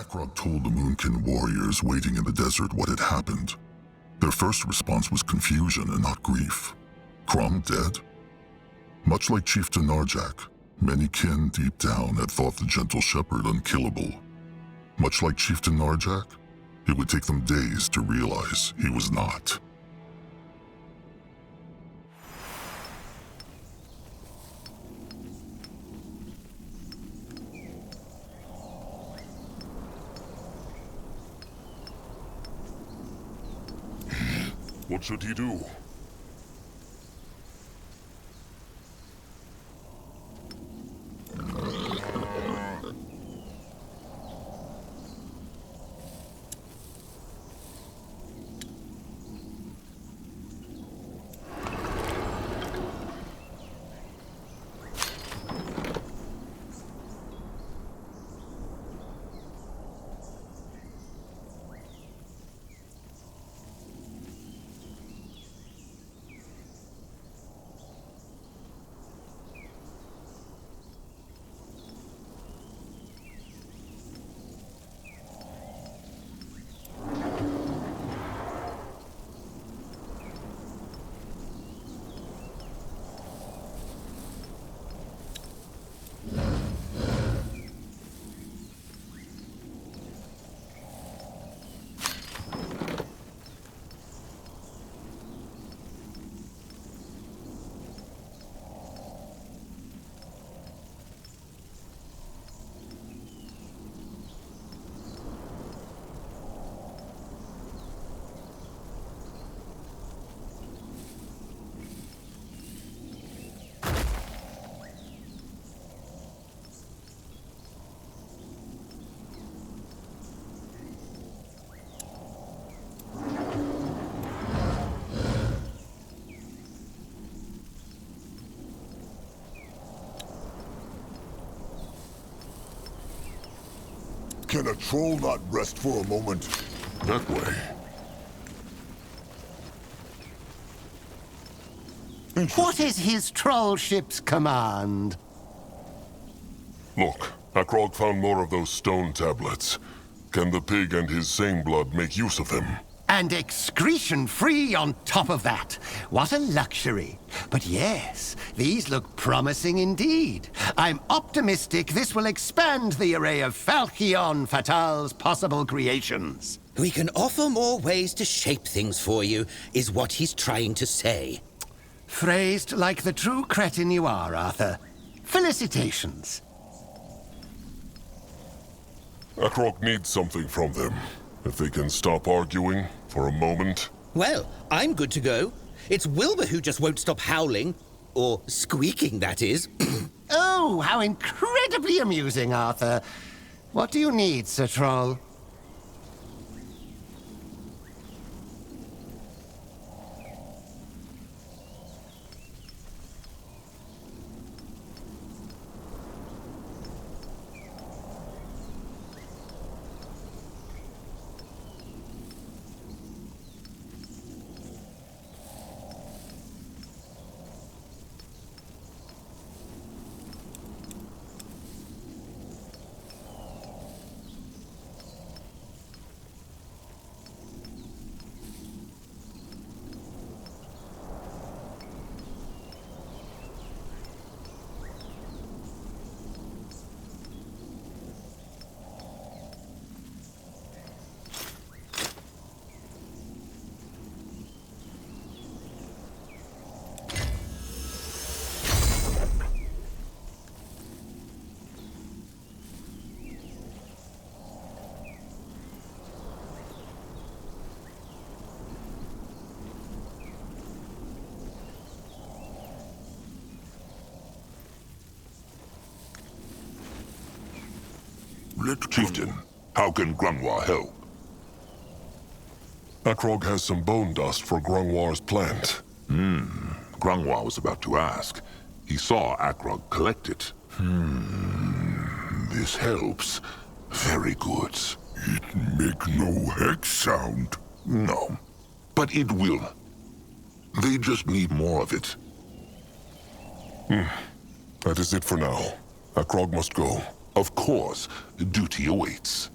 Akrog told the Moonkin warriors waiting in the desert what had happened, their first response was confusion and not grief. Crom dead? Much like Chieftain Narjak, many kin deep down had thought the gentle shepherd unkillable. Much like Chieftain Narjak, it would take them days to realize he was not. What should he do? Can a troll not rest for a moment? That way. What is his troll ship's command? Look, Akrog found more of those stone tablets. Can the pig and his same blood make use of them? And excretion-free on top of that. What a luxury. But yes, these look promising indeed. I'm optimistic this will expand the array of Falchion Fatal's possible creations. We can offer more ways to shape things for you, is what he's trying to say. Phrased like the true cretin you are, Arthur. Felicitations. Akrog needs something from them. If they can stop arguing for a moment. Well, I'm good to go. It's Wilbur who just won't stop howling. Or squeaking, that is. Oh, how incredibly amusing, Arthur. What do you need, Sir Troll? Chieftain, how can Grungwa help? Akrog has some bone dust for Grungwar's plant. Grungwa was about to ask. He saw Akrog collect it. This helps. Very good. It make no hex sound. No. But it will. They just need more of it. That is it for now. Akrog must go. Of course, duty awaits.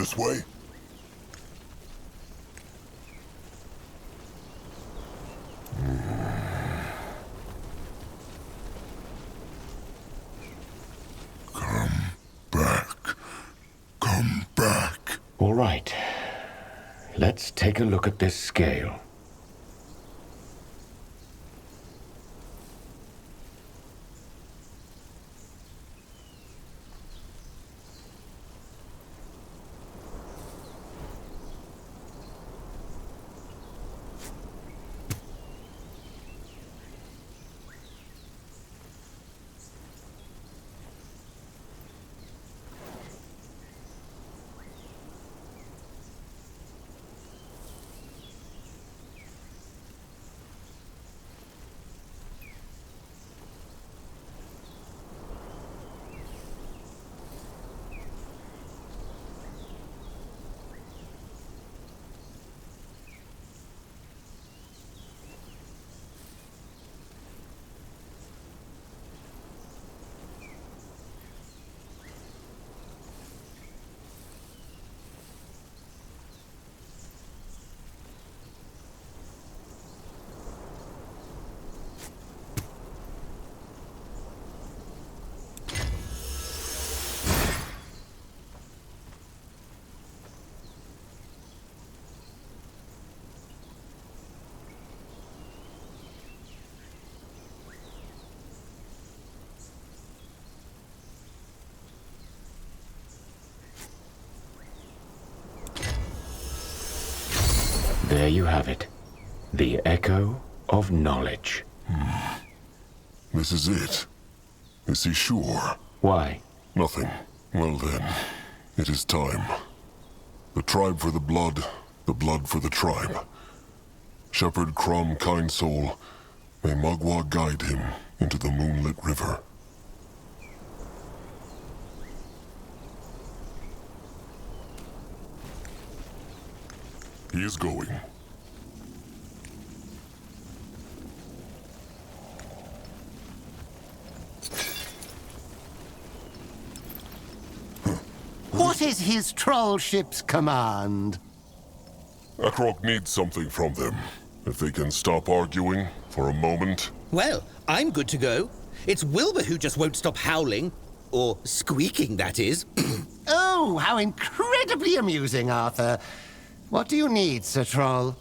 this way? Come back. All right. Let's take a look at this scale. There you have it. The echo of knowledge. This is it. Is he sure? Why? Nothing. Well then, it is time. The tribe for the blood for the tribe. Shepherd Crom, kind soul, may Magua guide him into the moonlit river. He is going. What is his troll ship's command? Akrok needs something from them. If they can stop arguing for a moment. Well, I'm good to go. It's Wilbur who just won't stop howling. Or squeaking, that is. Oh, how incredibly amusing, Arthur. What do you need, Sir Troll?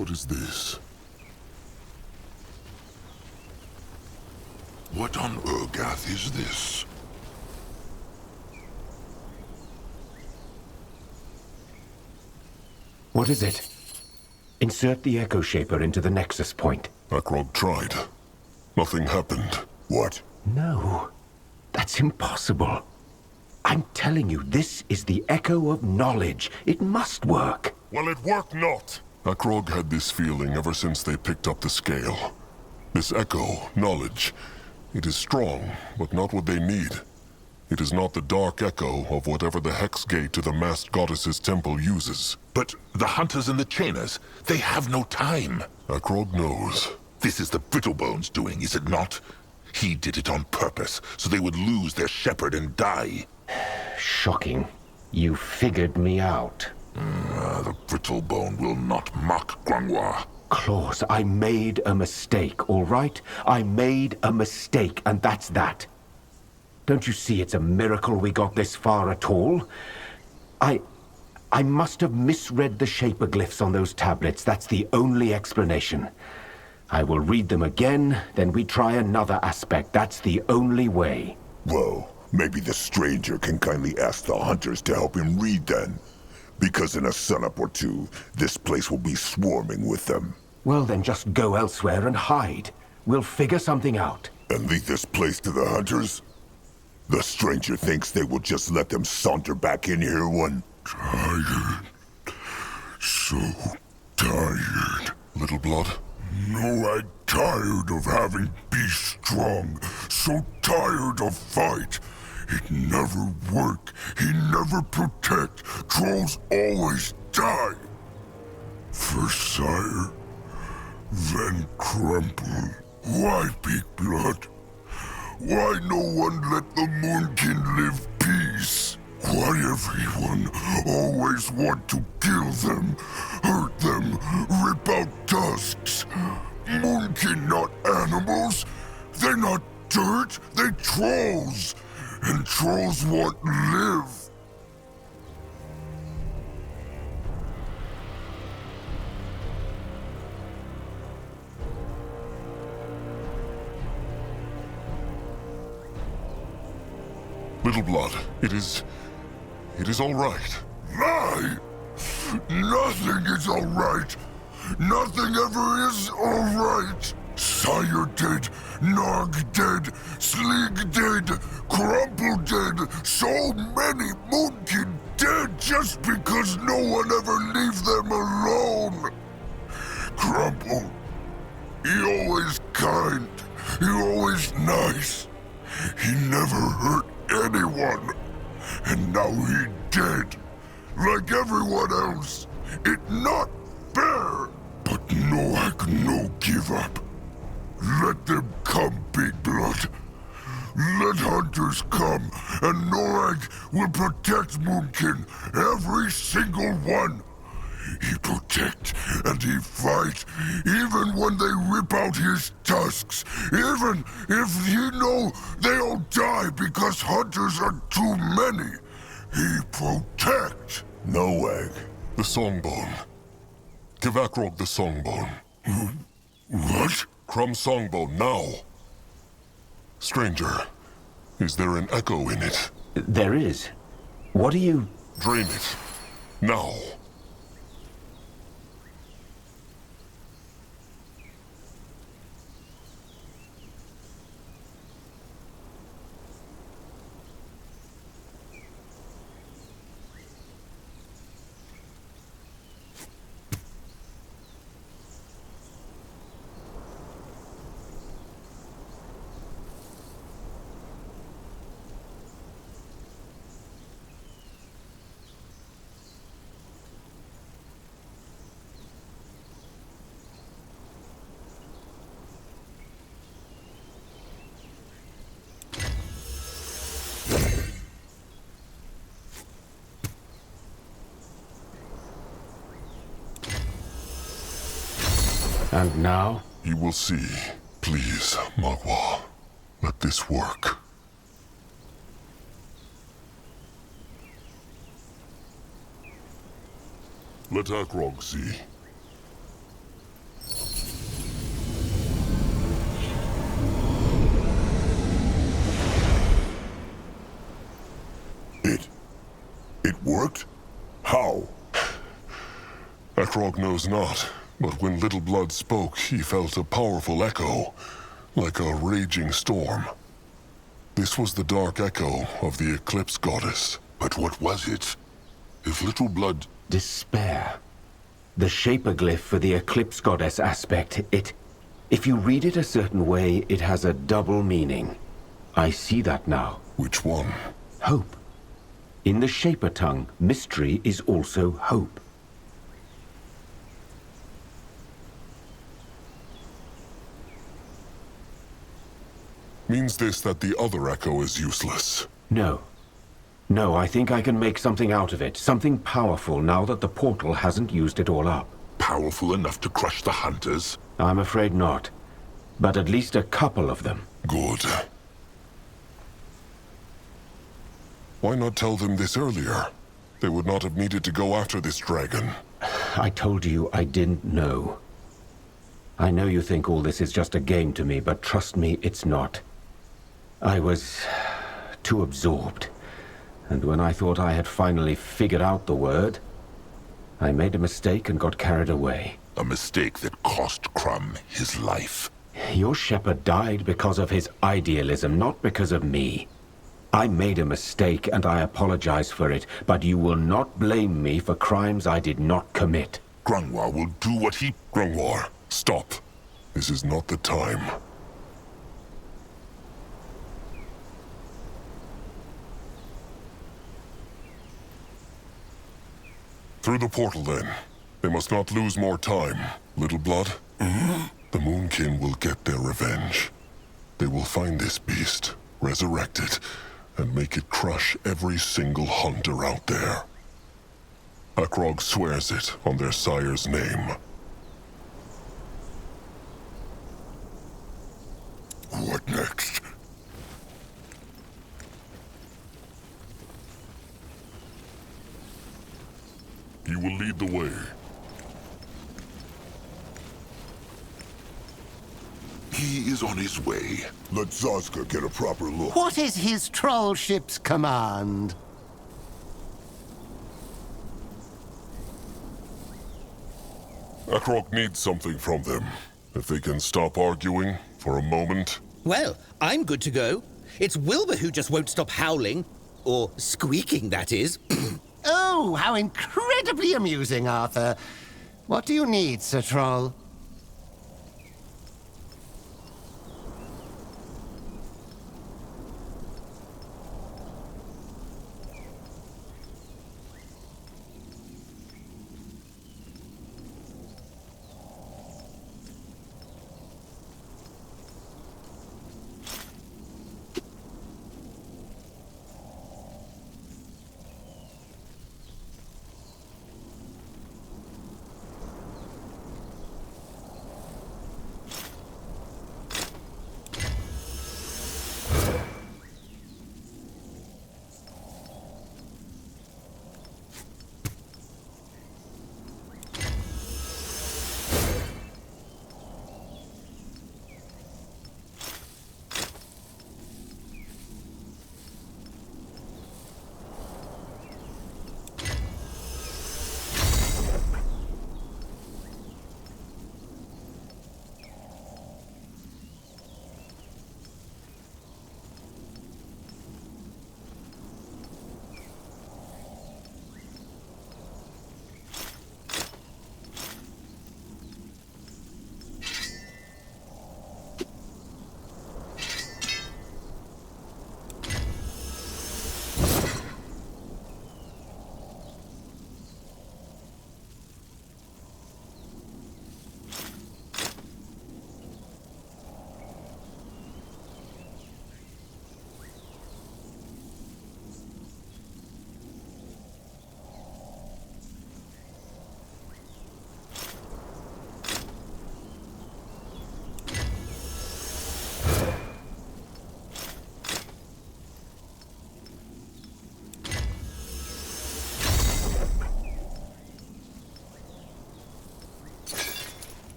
What is this? What on Urgath is this? What is it? Insert the Echo Shaper into the Nexus point. Akrog tried. Nothing happened. What? No, that's impossible. I'm telling you, this is the Echo of Knowledge. It must work. Well, it worked not. Akrog had this feeling ever since they picked up the scale. This echo, knowledge, it is strong, but not what they need. It is not the dark echo of whatever the hex gate to the masked goddess's temple uses. But the hunters and the chainers, they have no time. Akrog knows. This is the Brittlebones doing, is it not? He did it on purpose, so they would lose their shepherd and die. Shocking. You figured me out. The Brittlebone will not mock Grangwa. Claus, I made a mistake, all right? I made a mistake, and that's that. Don't you see it's a miracle we got this far at all? I must have misread the shaperglyphs on those tablets. That's the only explanation. I will read them again, then we try another aspect. That's the only way. Well, maybe the stranger can kindly ask the hunters to help him read then. Because in a sunup or two, this place will be swarming with them. Well, then just go elsewhere and hide. We'll figure something out. And leave this place to the hunters? The stranger thinks they will just let them saunter back in here one? Tired. So tired. Little blood? No, I'm tired of having be strong. So tired of fight. It never work. He never protect. Trolls always die. First Sire, then Crumple. Why Big Blood? Why no one let the Moonkin live peace? Why everyone always want to kill them, hurt them, rip out tusks? Moonkin not animals. They're not dirt, they trolls. And trolls want live. Little blood, it is all right. Lie! Nothing is all right. Nothing ever is all right. Sire dead, Nog dead, Slig dead, Crumple dead, so many Moonkin dead just because no one ever leave them alone. Crumple, he always kind, he always nice. He never hurt anyone, and now he dead, like everyone else. It not fair, but Noak no give up. Let them come, Big Blood. Let hunters come, and Norag will protect Moonkin, every single one. He protect and he fight, even when they rip out his tusks, even if he know they'll die because hunters are too many. He protect. Noag. The Songbone. Give Akrog the Songbone. What? Crumb Songbone, now! Stranger, is there an echo in it? There is. What are you... Drain it. Now! And now? You will see. Please, Magua. Let this work. Let Akrog see. It worked? How? Akrog knows not, but when Little Blood spoke, he felt a powerful echo, like a raging storm. This was the dark echo of the Eclipse Goddess. But what was it? If Little Blood... Despair. The shaper-glyph for the Eclipse Goddess aspect, if you read it a certain way, it has a double meaning. I see that now. Which one? Hope. In the shaper tongue, mystery is also hope. Means this that the other echo is useless? No. No, I think I can make something out of it. Something powerful now that the portal hasn't used it all up. Powerful enough to crush the hunters? I'm afraid not. But at least a couple of them. Good. Why not tell them this earlier? They would not have needed to go after this dragon. I told you I didn't know. I know you think all this is just a game to me, but trust me, it's not. I was too absorbed. And when I thought I had finally figured out the word, I made a mistake and got carried away. A mistake that cost Crumb his life. Your shepherd died because of his idealism, not because of me. I made a mistake and I apologize for it, but you will not blame me for crimes I did not commit. Grungwar will do what he... Grungwar, stop. This is not the time. Through the portal, then. They must not lose more time. Little Blood? The Moonkin will get their revenge. They will find this beast, resurrect it, and make it crush every single hunter out there. Akrog swears it on their sire's name. What next? You will lead the way. He is on his way. Let Zaska get a proper look. What is his troll ship's command? Akrog needs something from them. If they can stop arguing for a moment. Well, I'm good to go. It's Wilbur who just won't stop howling. Or squeaking, that is. Oh, how incredibly amusing, Arthur. What do you need, Sir Troll?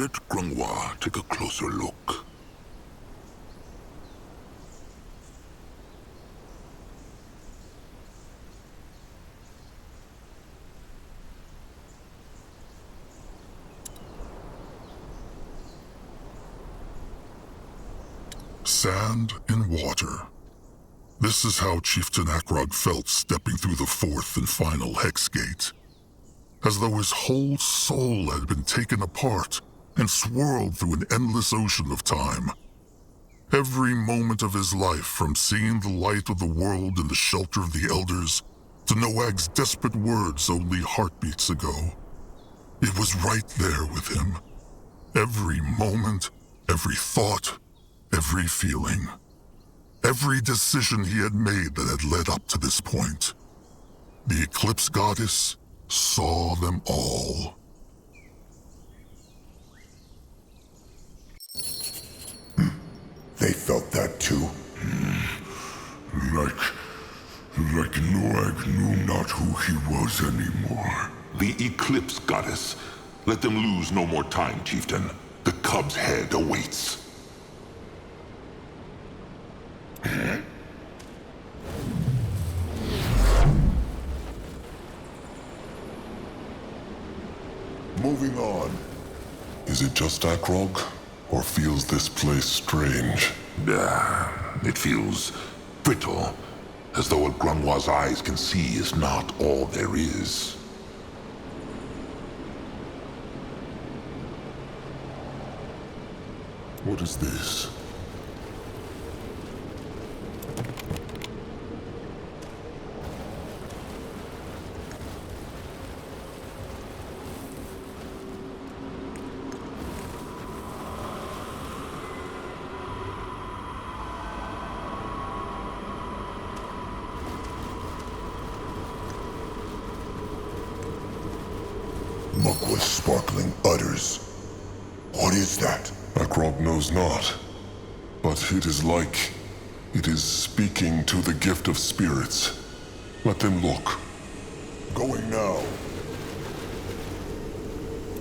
Let Grungwa take a closer look. Sand and water. This is how Chieftain Akrog felt stepping through the fourth and final hex gate. As though his whole soul had been taken apart and swirled through an endless ocean of time. Every moment of his life, from seeing the light of the world in the shelter of the Elders, to Noag's desperate words only heartbeats ago. It was right there with him. Every moment, every thought, every feeling. Every decision he had made that had led up to this point. The Eclipse Goddess saw them all. They felt that too. Like Noag knew not who he was anymore. The Eclipse Goddess. Let them lose no more time, Chieftain. The cub's head awaits. Moving on. Is it just Akrog? Or feels this place strange? It feels brittle, as though what Grungwa's eyes can see is not all there is. What is this? Mugwa's sparkling udders. What is that? Akrog knows not. But it is like it is speaking to the gift of spirits. Let them look. Going now.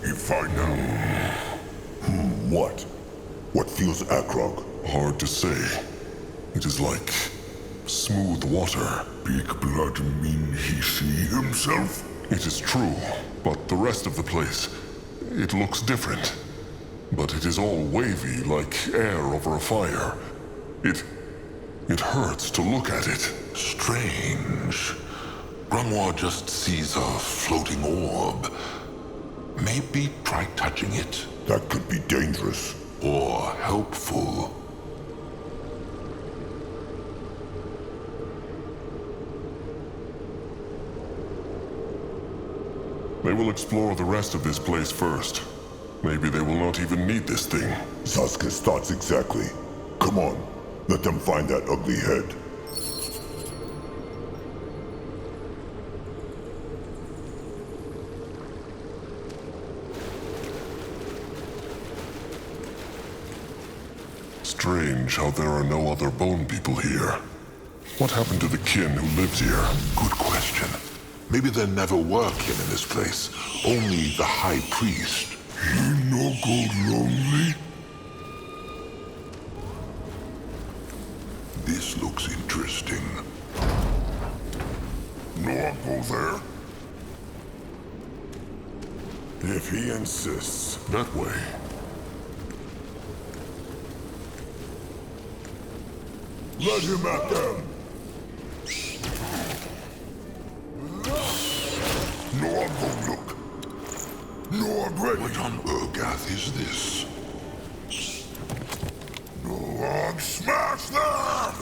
You find out. What? What feels Akrog? Hard to say. It is like smooth water. Big blood mean he see himself? It is true, but the rest of the place, it looks different. But it is all wavy, like air over a fire. It hurts to look at it. Strange. Grungwa just sees a floating orb. Maybe try touching it. That could be dangerous. Or helpful. They will explore the rest of this place first. Maybe they will not even need this thing. Sasuke's thoughts exactly. Come on, let them find that ugly head. Strange how there are no other bone people here. What happened to the kin who lives here? Good question. Maybe there never were kin in this place. Only the High Priest. He no go lonely? This looks interesting. No one go there? If he insists. That way. Let him at them! No one go look. No one ready. What on Urgath is this? No one smash them!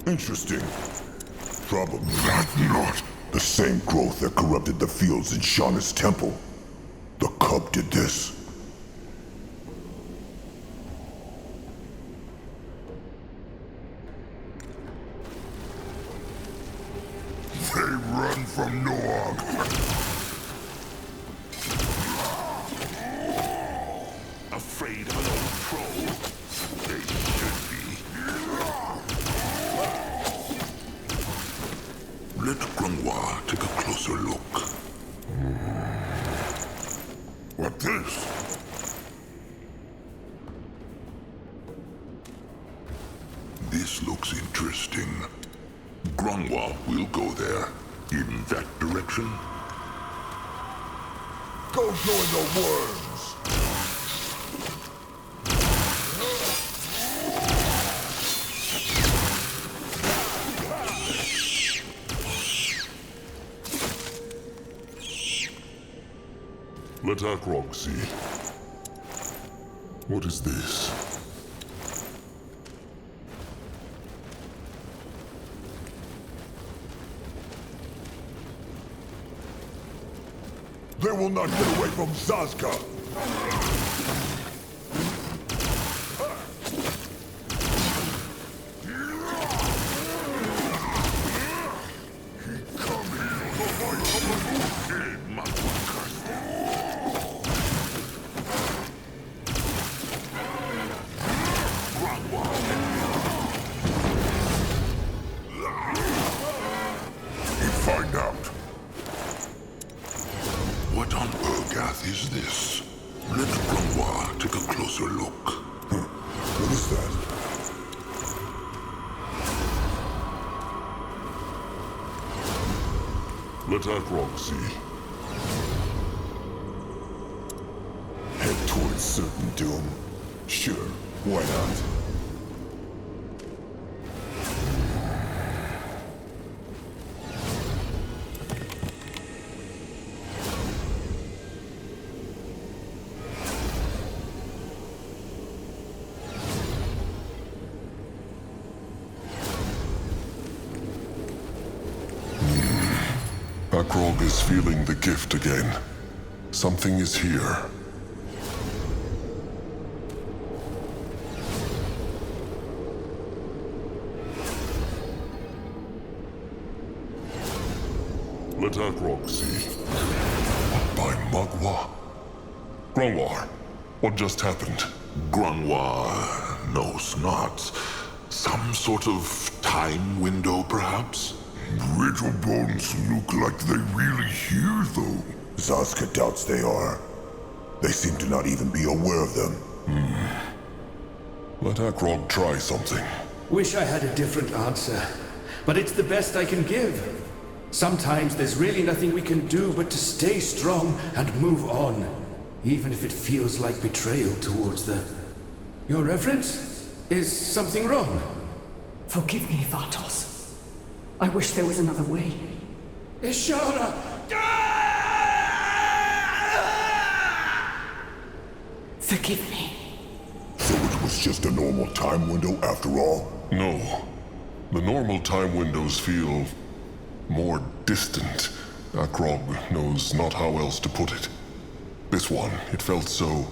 Interesting. Probably That not. the same growth that corrupted the fields in Shauna's temple. The cub did this. They run from Noag. Afraid of an old troll? They should be. This looks interesting. Grunwa will go there. In that direction? Go join the worms! Let Akrog see. What is this? They will not get away from Zazka! Find out. What on Urgath is this? Let Grunwa take a closer look. What is that? Let Akrog see. Head towards certain doom? Sure, why not? Akrog is feeling the gift again. Something is here. Let Akrog see. By Magwa. Grunwar, what just happened? Grunwa knows not. Some sort of time window, perhaps? Brittle bones look like they really hear, though. Zazka doubts they are. They seem to not even be aware of them. Let Akrog try something. Wish I had a different answer, but it's the best I can give. Sometimes there's really nothing we can do but to stay strong and move on, even if it feels like betrayal towards the... Your Reverence? Is something wrong? Forgive me, Vatos. I wish there was another way. Ishara! Forgive me. So it was just a normal time window after all? No. The normal time windows feel more distant. Akrog knows not how else to put it. This one, it felt so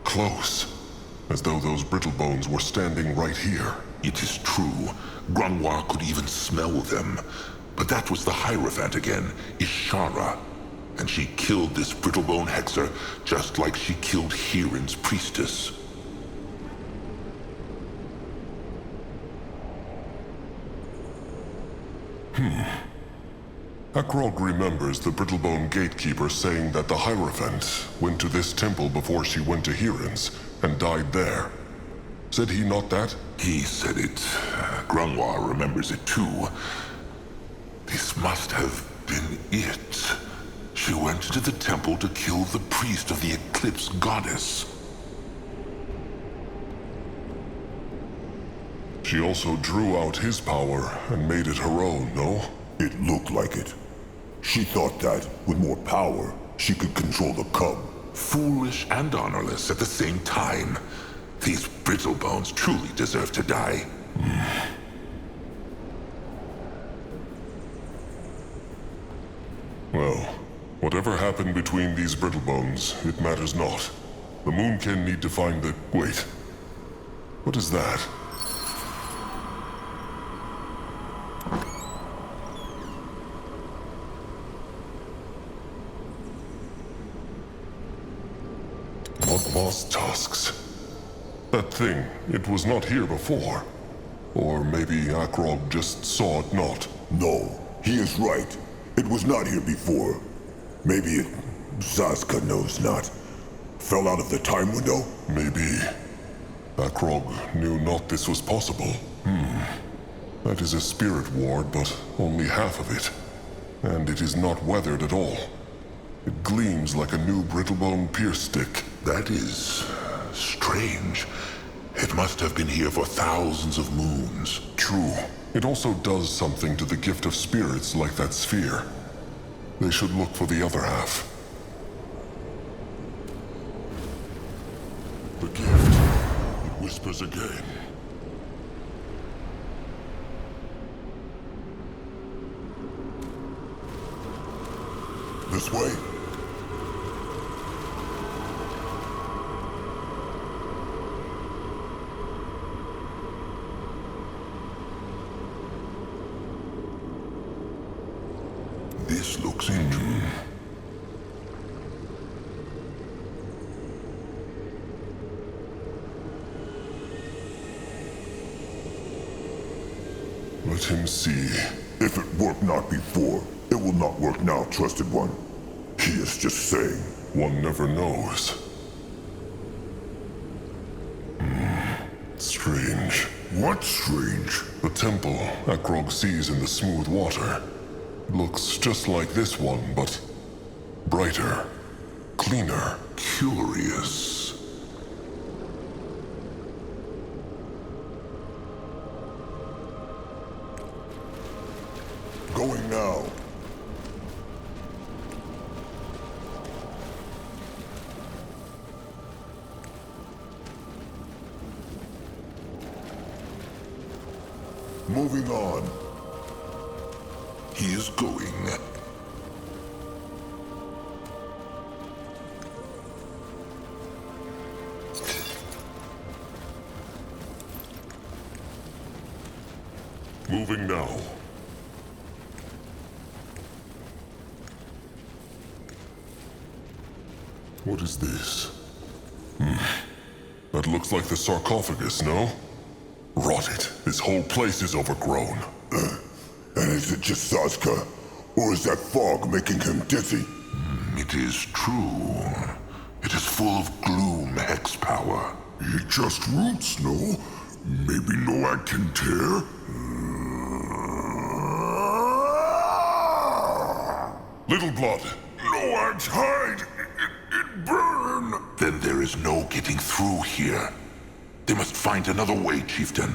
close, as though those brittle bones were standing right here. It is true. Grunwa could even smell them. But that was the Hierophant again, Ishara. And she killed this brittlebone hexer just like she killed Hirin's priestess. Akrog remembers the Brittlebone gatekeeper saying that the Hierophant went to this temple before she went to Hirin's and died there. Said he not that? He said it. Grunwa remembers it too. This must have been it. She went to the temple to kill the priest of the Eclipse Goddess. She also drew out his power and made it her own, no? It looked like it. She thought that, with more power, she could control the cub. Foolish and honorless at the same time. These brittlebones truly deserve to die. Well, whatever happened between these brittlebones, it matters not. The Moonkin need to find the... Wait. What is that? Magwa's tusks. That thing, it was not here before. Or maybe Akrog just saw it not. No, he is right. It was not here before. Maybe it... Zazka knows not. Fell out of the time window? Maybe. Akrog knew not this was possible. That is a spirit ward, but only half of it. And it is not weathered at all. It gleams like a new brittlebone pierce stick. That is strange. It must have been here for thousands of moons. True. It also does something to the gift of spirits like that sphere. They should look for the other half. The gift. It whispers again. This way? This looks interesting. Let him see. If it worked not before, it will not work now, trusted one. He is just saying. One never knows. Strange. What's strange? The temple Akrog sees in the smooth water looks just like this one, but brighter, cleaner. Curious. Going now. Moving on. He is going. Moving now. What is this? That looks like the sarcophagus, no? Rot it. This whole place is overgrown. And is it just Sazka? Or is that fog making him dizzy? It is true. It is full of gloom, hex power. It just roots, no? Maybe no I can tear? Little blood. No axe hide! It burn! Then there is no getting through here. They must find another way, Chieftain.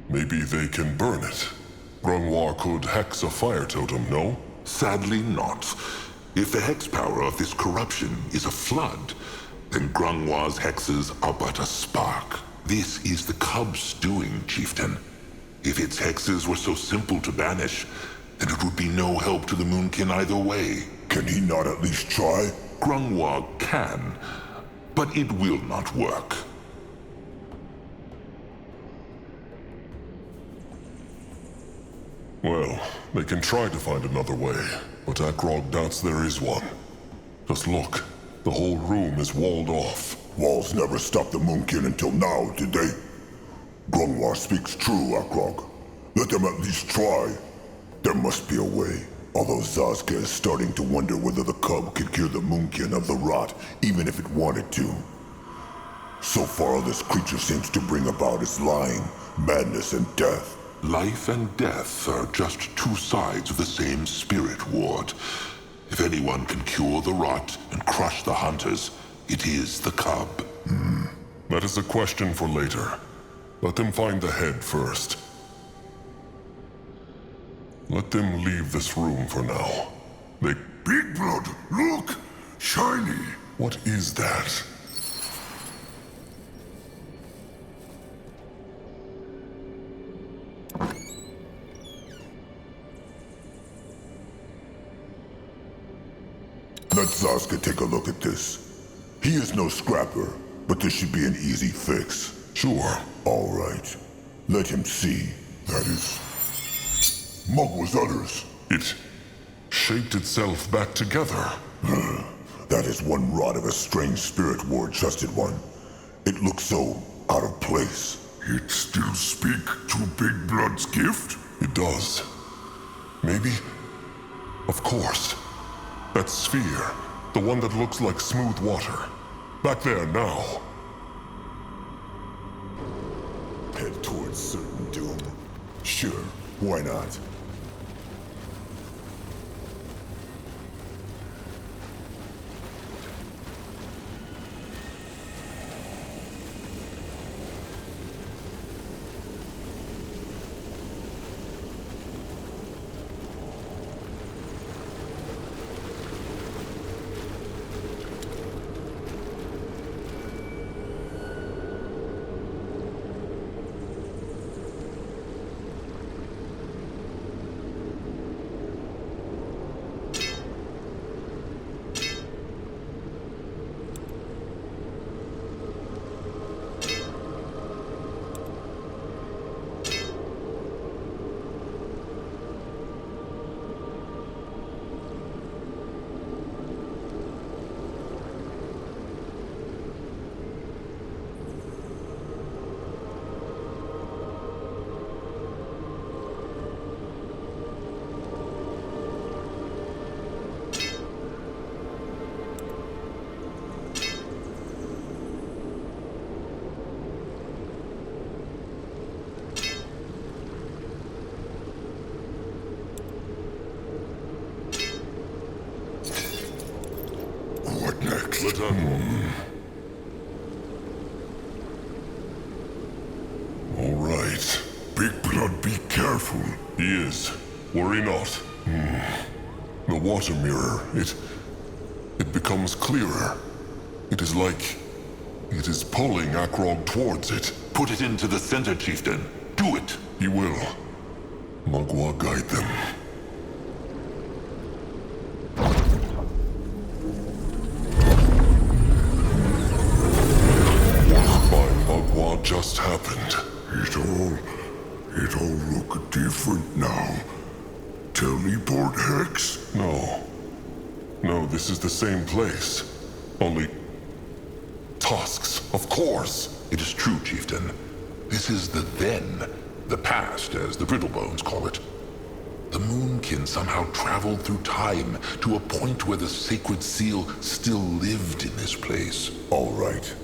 Maybe they can burn it. Grungwar could hex a fire totem, no? Sadly not. If the hex power of this corruption is a flood, then Grungwar's hexes are but a spark. This is the cub's doing, Chieftain. If its hexes were so simple to banish, then it would be no help to the Moonkin either way. Can he not at least try? Grungwar can, but it will not work. Well, they can try to find another way, but Akrog doubts there is one. Just look. The whole room is walled off. Walls never stopped the Moonkin until now, did they? Grungwar speaks true, Akrog. Let them at least try. There must be a way. Although Sazka is starting to wonder whether the cub could cure the Moonkin of the rot, even if it wanted to. So far, all this creature seems to bring about is lying, madness, and death. Life and death are just two sides of the same spirit ward. If anyone can cure the rot and crush the hunters, it is the cub. That is a question for later. Let them find the head first. Let them leave this room for now. They... Big blood, look! Shiny! What is that? Let Sazka take a look at this. He is no scrapper, but this should be an easy fix. Sure. All right. Let him see. That is... Mugwa's udders. It shaped itself back together. That is one rod of a strange spirit ward, trusted one. It looks so out of place. It still speak to Big Blood's gift? It does. Maybe? Of course. That sphere. The one that looks like smooth water. Back there now. Head towards certain doom? Sure, why not? What next? Let All right. Big Blood, be careful. He is. Worry not. The water mirror, it becomes clearer. It is like it is pulling Akrog towards it. Put it into the center, Chieftain. Do it. He will. Magua guide them. What by Magua just happened? It all look different now. Teleport hex? No. No, this is the same place. Only tusks, of course. It is true, Chieftain. This is the then, the past, as the Brittlebones call it. The Moonkin somehow traveled through time to a point where the sacred seal still lived in this place. All right.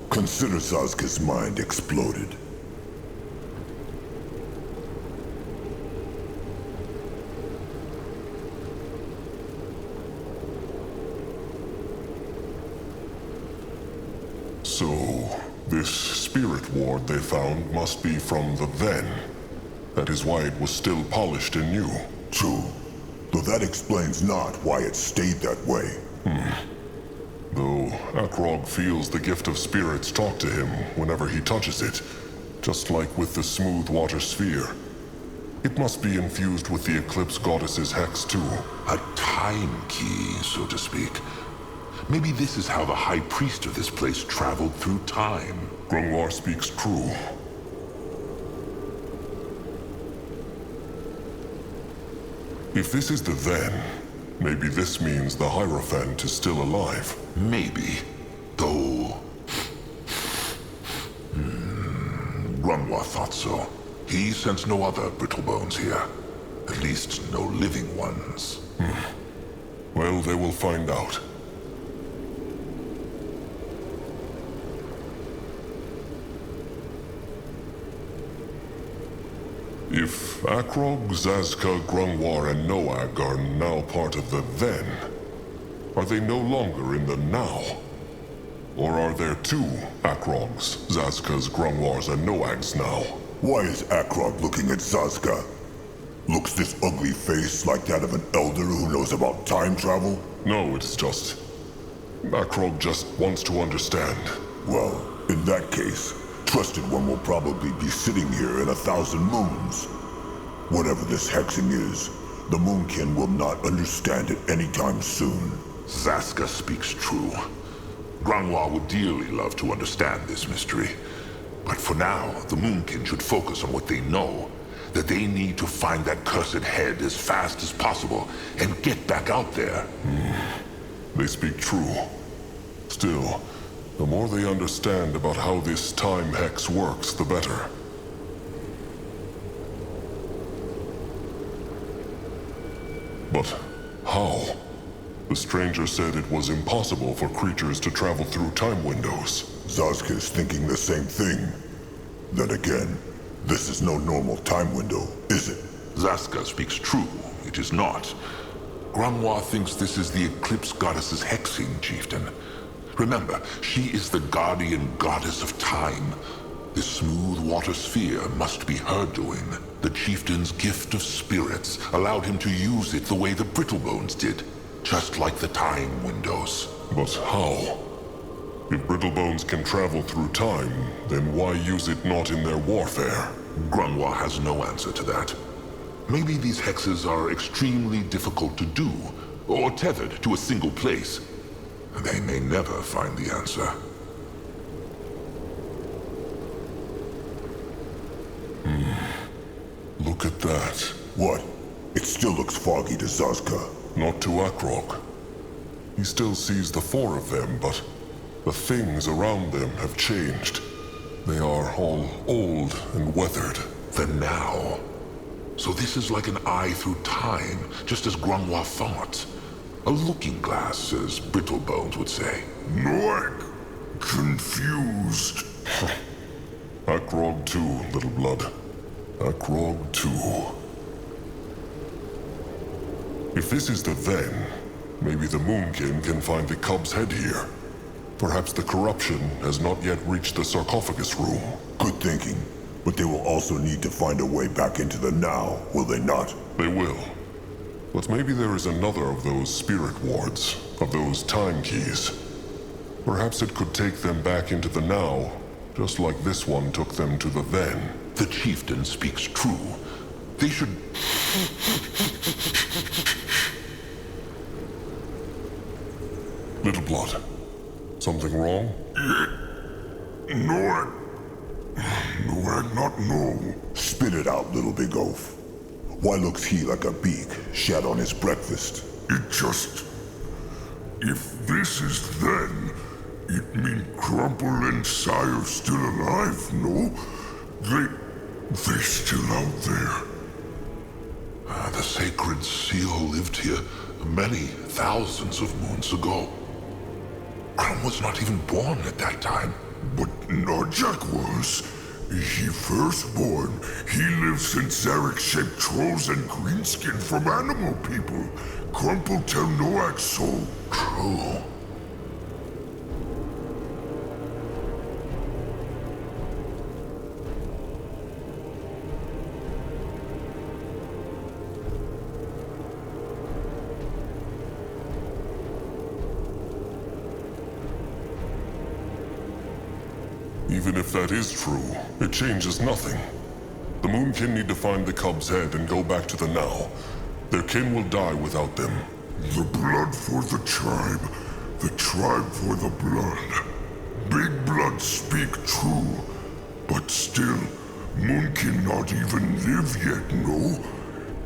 Consider Sazka's mind exploded. So, this spirit ward they found must be from the then. That is why it was still polished and new. True. Though that explains not why it stayed that way. Though Akrog feels the gift of spirits talk to him whenever he touches it, just like with the smooth water sphere. It must be infused with the Eclipse Goddess's hex too. A time key, so to speak. Maybe this is how the High Priest of this place traveled through time. Grungwar speaks true. If this is the then, maybe this means the Hierophant is still alive. Maybe. Though... Grunwa thought so. He sensed no other Brittlebones here. At least no living ones. Well, they will find out. If Akrog, Zazka, Grungwar, and Noag are now part of the then, are they no longer in the now? Or are there two Akrogs, Zazkas, Grungwars, and Noags now? Why is Akrog looking at Sazka? Looks this ugly face like that of an elder who knows about time travel? No, it's just... Akrog just wants to understand. Well, in that case, Trusted One will probably be sitting here in 1,000 moons. Whatever this hexing is, the Moonkin will not understand it anytime soon. Zaska speaks true. Grunwa would dearly love to understand this mystery. But for now, the Moonkin should focus on what they know. That they need to find that cursed head as fast as possible and get back out there. They speak true. Still, the more they understand about how this time hex works, the better. But how? The stranger said it was impossible for creatures to travel through time windows. Zazka's thinking the same thing. Then again, this is no normal time window, is it? Zaska speaks true. It is not. Grimoire thinks this is the Eclipse Goddess's hexing, Chieftain. Remember, she is the guardian goddess of time. This smooth water sphere must be her doing. The Chieftain's gift of spirits allowed him to use it the way the Brittlebones did. Just like the time windows. But how? If Brittlebones can travel through time, then why use it not in their warfare? Grimoire has no answer to that. Maybe these hexes are extremely difficult to do, or tethered to a single place. They may never find the answer. Look at that. What? It still looks foggy to Zazka. Not to Akrog. He still sees the four of them, but the things around them have changed. They are all old and weathered. The now. So this is like an eye through time, just as Grimoire thought. A looking glass, as Brittlebones would say. Noak, confused. Akrog too, little blood. Akrog too. If this is the then, maybe the Moonkin can find the cub's head here. Perhaps the corruption has not yet reached the sarcophagus room. Good thinking. But they will also need to find a way back into the now, will they not? They will. But maybe there is another of those spirit wards, of those time keys. Perhaps it could take them back into the now, just like this one took them to the then. The Chieftain speaks true. They should... Little blood. Something wrong? Noak. Noak, not no. Spit it out, little big oaf. Why looks he like a beak shat on his breakfast? It just... If this is then, it mean Crumple and Sire still alive, no? They still out there. The sacred seal lived here many thousands of moons ago. Crumb was not even born at that time. But Narjak was. He firstborn. He lived since Zarek shaped trolls and greenskin from animal people. Crumple tell Noak so. True. Even if that is true, it changes nothing. The Moonkin need to find the cub's head and go back to the now. Their kin will die without them. The blood for the tribe for the blood. Big blood speak true, but still, Moonkin not even live yet, no?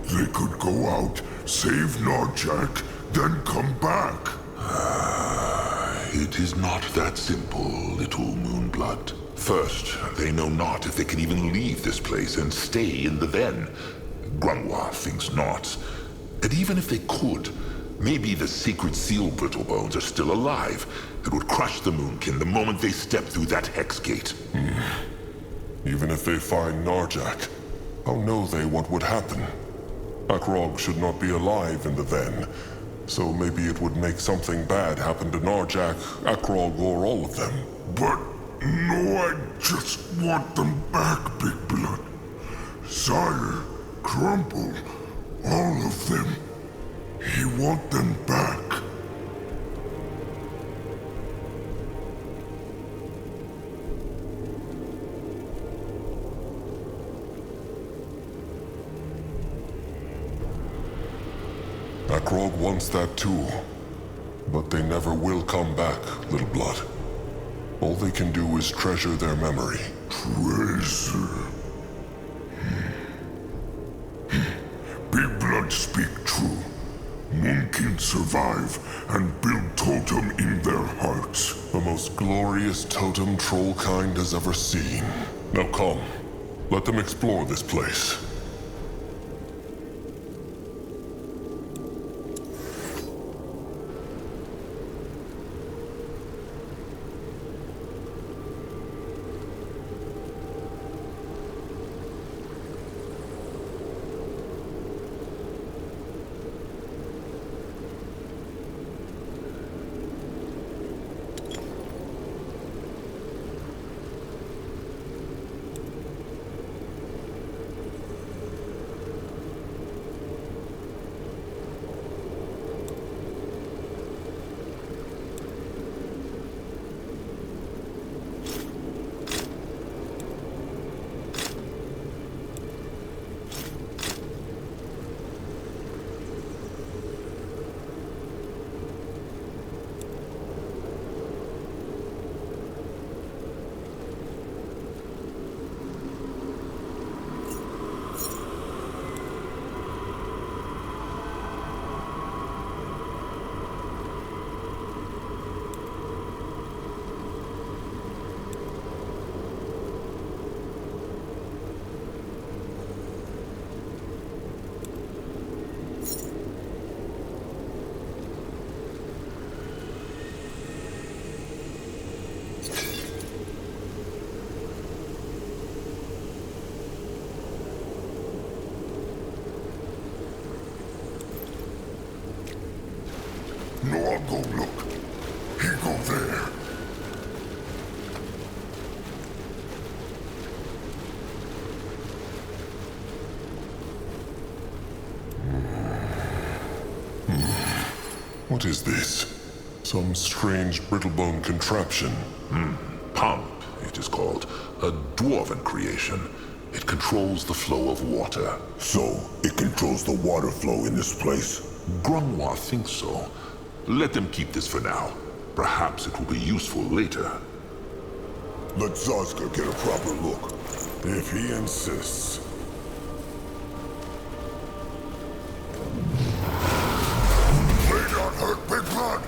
They could go out, save Narjak, then come back. It is not that simple, little Moonblood. First, they know not if they can even leave this place and stay in the then. Grimoire thinks not. And even if they could, maybe the sacred seal Brittlebones are still alive and would crush the Moonkin the moment they step through that hex gate. Even if they find Narjak, how know they what would happen? Akrog should not be alive in the then, so maybe it would make something bad happen to Narjak, Akrog, or all of them. But no, I just want them back, Big Blood. Sire, Crumple, all of them. He want them back. Akrog wants that too. But they never will come back, little blood. All they can do is treasure their memory. Treasure. Big Blood speak true. Moonkin survive and build totem in their hearts. The most glorious totem Trollkind has ever seen. Now come, let them explore this place. No, I'll go look. He go there. What is this? Some strange brittle-bone contraption. Pump, it is called. A dwarven creation. It controls the flow of water. So, it controls the water flow in this place? Grunwa thinks so. Let them keep this for now. Perhaps it will be useful later. Let Zazka get a proper look, if he insists. May not hurt Big Blood.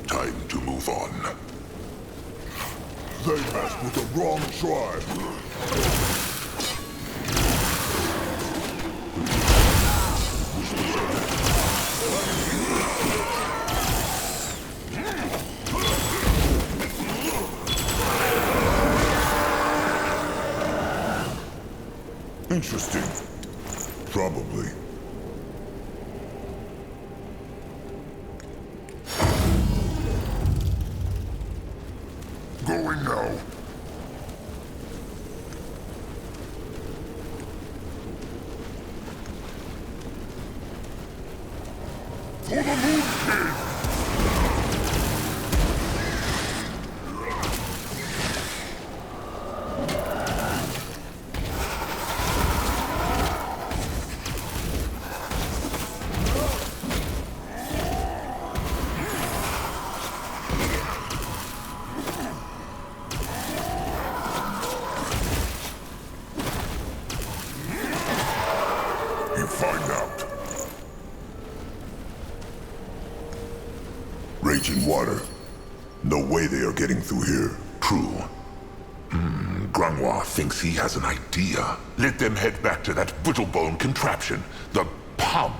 Time to move on. They messed with the wrong tribe. Interesting. Probably. Going now. For the Moon King! Find out. Raging water. No way they are getting through here. True. Grunwa thinks he has an idea. Let them head back to that brittle-bone contraption, the pump.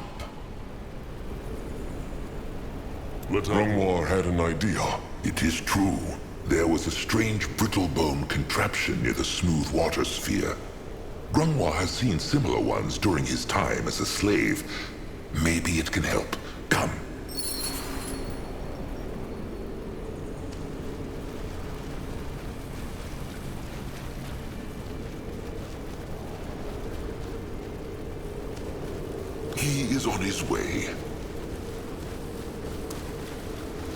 Grunwa had an idea. It is true. There was a strange brittle-bone contraption near the smooth water sphere. Grunwa has seen similar ones during his time as a slave. Maybe it can help. Come. He is on his way.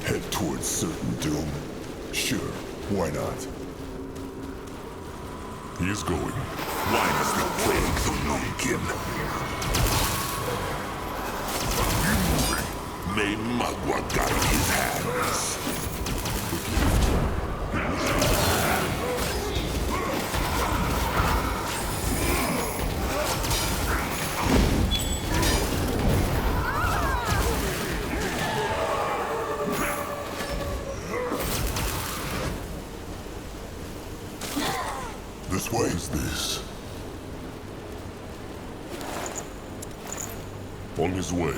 Head towards certain doom. Sure, why not? He is going. Why must we plague the Moonkin? May Magua guide his hands. This way. Is this? On his way.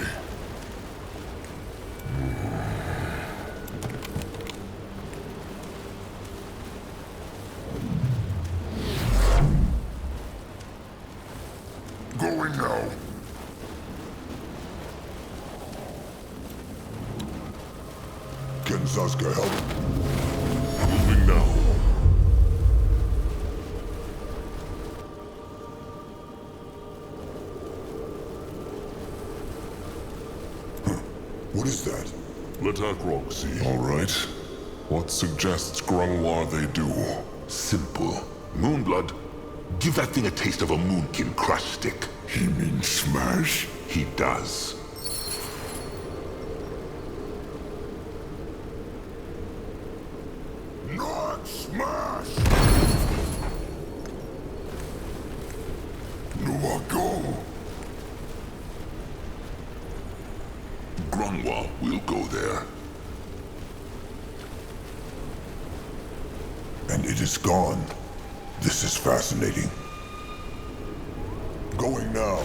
Going now. Can Zazka help? Moving now. What is that? Let Akrog see. All right. What suggests Grungwar they do? Simple. Moonblood, give that thing a taste of a moonkin crush stick. He means smash? He does. Not smash! No, go! Grungwar will go there. And it is gone. This is fascinating. Going now.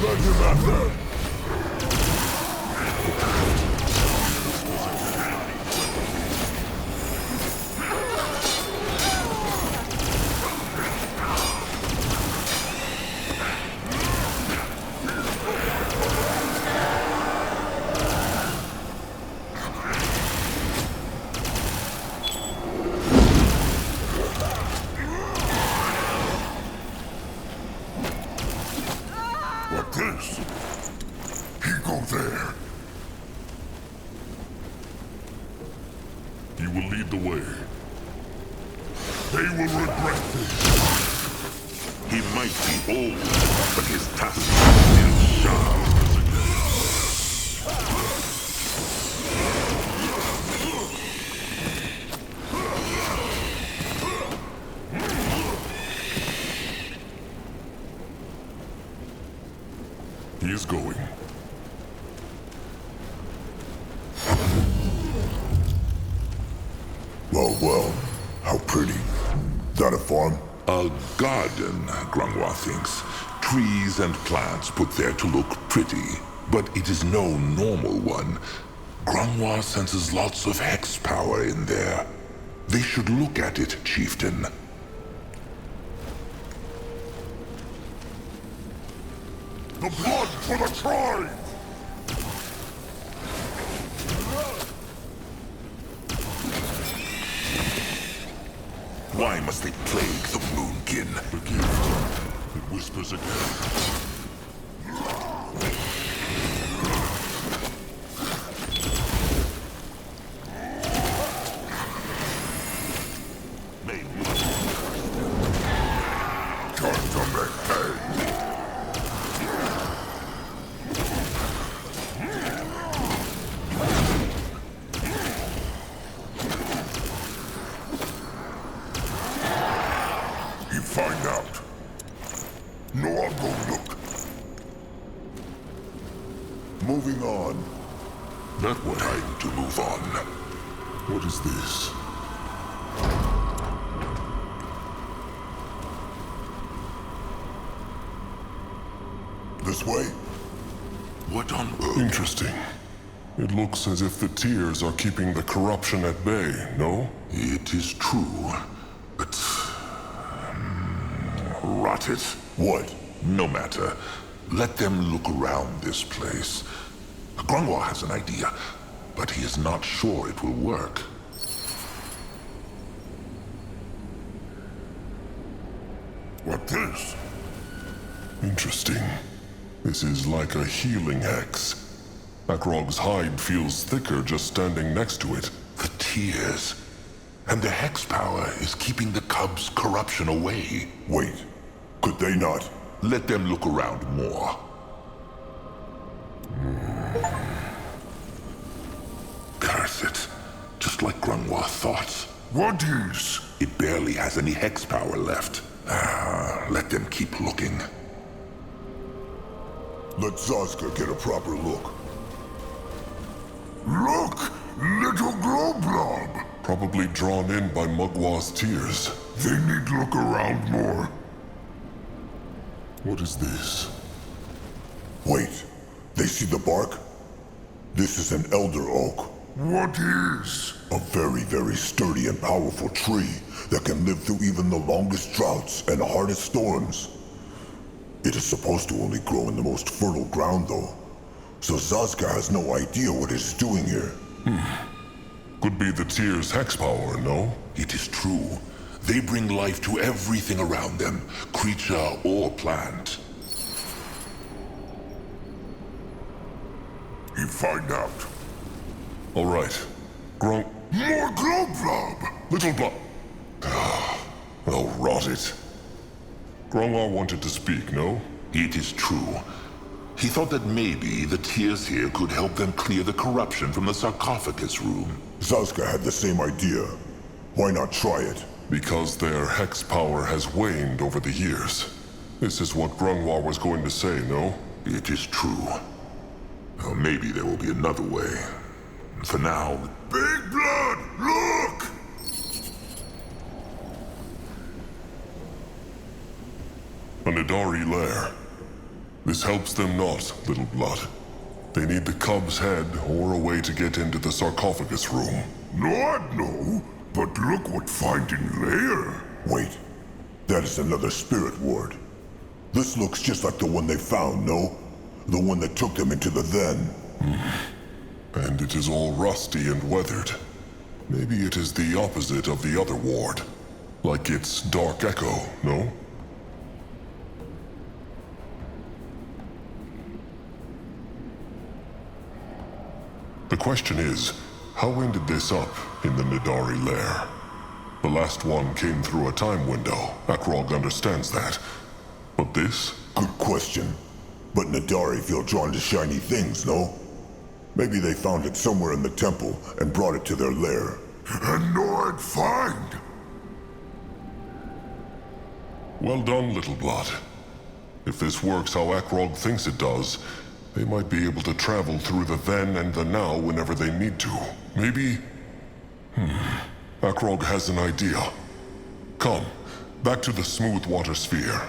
Let him have that! What this? He go there. He will lead the way. They will regret this. He might be old, but his tusk is still sharp. He is going. Well, well, how pretty. That a farm? A garden, Grungwar thinks. Trees and plants put there to look pretty. But it is no normal one. Grungwar senses lots of hex power in there. They should look at it, Chieftain. The blood for the tribe! Why must they plague the Moonkin? The gift. It whispers again. May Time to make hay! He find out. No, I'll go look. Moving on. That what time to move on. What is this? This way? What on earth? Interesting. It looks as if the tears are keeping the corruption at bay, no? It is true, but... rot it. What? No matter. Let them look around this place. Grungwar has an idea, but he is not sure it will work. What this? Interesting. This is like a healing hex. Akrog's hide feels thicker just standing next to it. The tears. And the hex power is keeping the cub's corruption away. Wait. Could they not? Let them look around more. Curse it. Just like Grungwar thought. What is? It barely has any hex power left. Let them keep looking. Let Zazka get a proper look. Look! Little glow blob! Probably drawn in by Mugwa's tears. They need look around more. What is this? Wait. They see the bark? This is an elder oak. What is? A very, very sturdy and powerful tree that can live through even the longest droughts and hardest storms. It is supposed to only grow in the most fertile ground, though. So Zazka has no idea what it is doing here. Could be the Tyr's hex power, no? It is true. They bring life to everything around them, creature or plant. You find out. All right. Grunk. More Globlob! Little blob. Oh, rot it. Grunglar wanted to speak, no? It is true. He thought that maybe the Tyrs here could help them clear the corruption from the sarcophagus room. Zazka had the same idea. Why not try it? Because their hex power has waned over the years. This is what Grunglar was going to say, no? It is true. Well, maybe there will be another way. For now... Big Blood, look! A Nidari lair. This helps them not, Little Blood. They need the cub's head or a way to get into the sarcophagus room. Not no, but look what finding lair. Wait, that is another spirit ward. This looks just like the one they found, no? The one that took them into the then. And it is all rusty and weathered. Maybe it is the opposite of the other ward. Like its dark echo, no? The question is, how ended this up in the Nidari lair? The last one came through a time window. Akrog understands that. But this? Good question. But Nidari feel drawn to shiny things, no? Maybe they found it somewhere in the temple and brought it to their lair. And Nord find. Well done, Little Blood. If this works how Akrog thinks it does, they might be able to travel through the then and the now whenever they need to. Maybe... Akrog has an idea. Come, back to the smooth water sphere.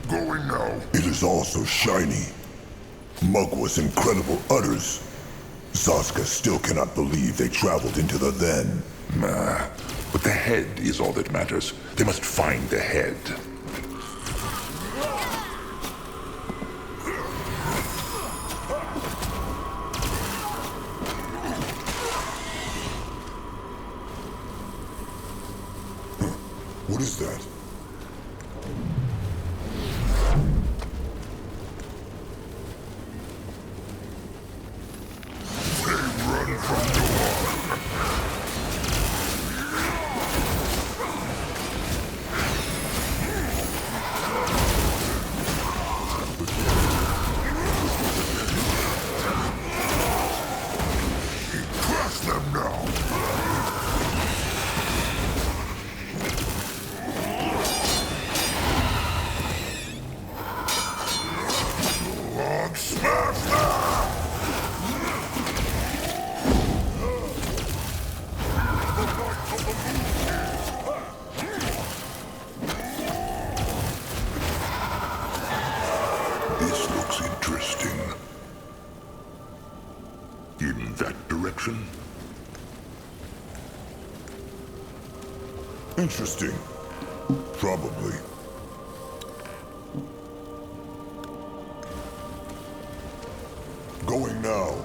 Going now. It is all so shiny. Mugwa's incredible utters. Zazka still cannot believe they traveled into the then. Nah, but the head is all that matters. They must find the head. What is that? This looks interesting. In that direction? Interesting. Probably. Going now.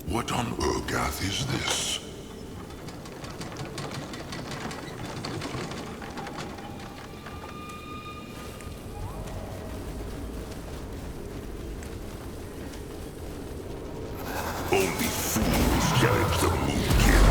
What on Urgath is this? Only fools challenge the Moonkin.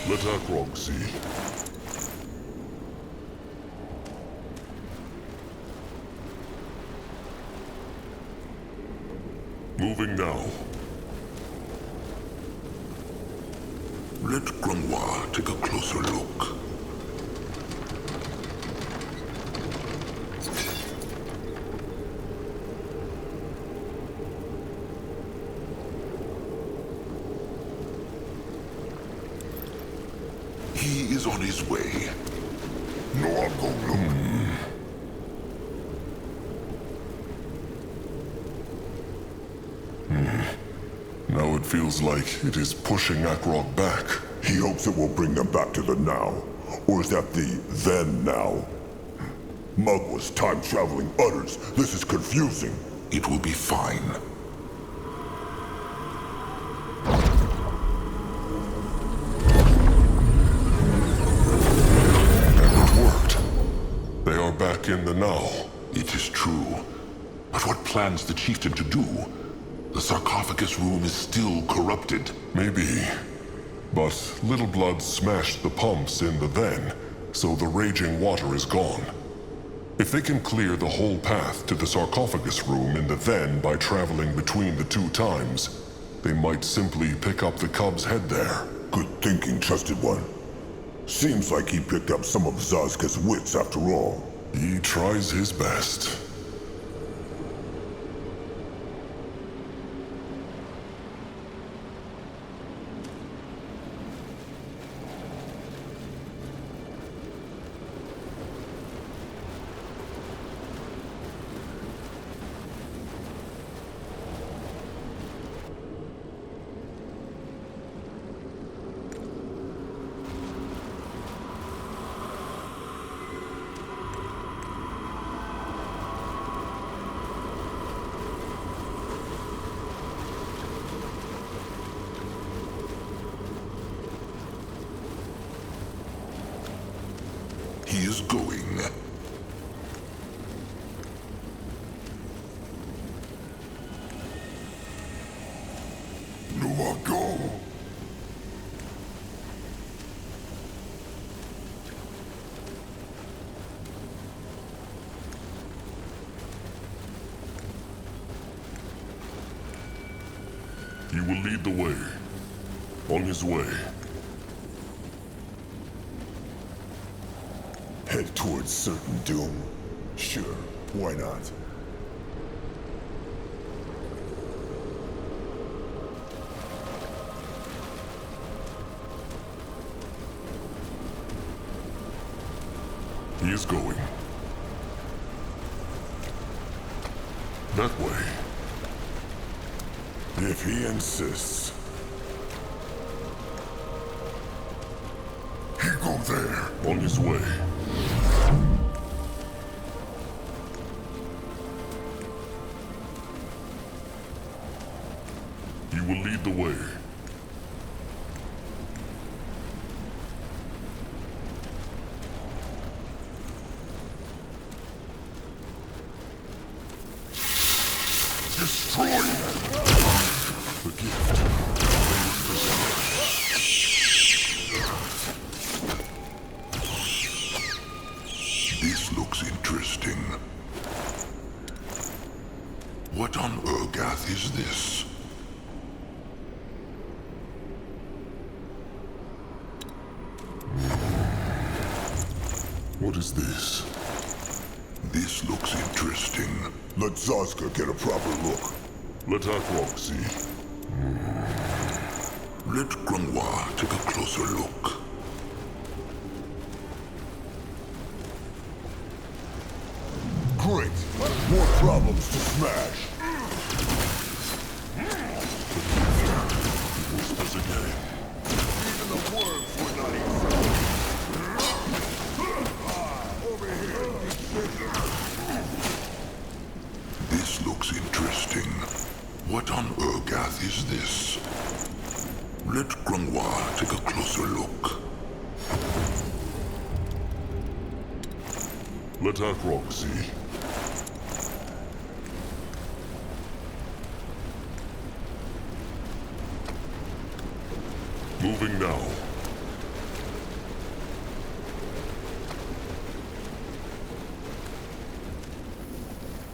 Let Akrog see. Moving now. Let Granois take a closer look. He is on his way. No, I'll go look. Now it feels like it is pushing Akrog back. He hopes it will bring them back to the now. Or is that the then now? Mugwa's time-traveling utters. This is confusing. It will be fine. And it worked. They are back in the now. It is true. But what plans the chieftain to do? The sarcophagus room is still corrupted. Maybe. But Little Blood smashed the pumps in the then, so the raging water is gone. If they can clear the whole path to the sarcophagus room in the then by traveling between the two times, they might simply pick up the cub's head there. Good thinking, trusted one. Seems like he picked up some of Zazka's wits after all. He tries his best. He is going. No, I'll go. He will lead the way. On his way. Head towards certain doom? Sure, why not? He is going. That way. If he insists. He go there. On his way. He will lead the way. Destroy him. The gift. This looks interesting. What on Urgath is this? What is this? This looks interesting. Let Zazka get a proper look. Let Akrog see. Let Granois take a closer look. Great! More problems to smash! Whispers again. Even the worms were not easy. Over here! This looks interesting. What on Urgath is this? Let Granois take a closer look. Let Akrog see. Moving now.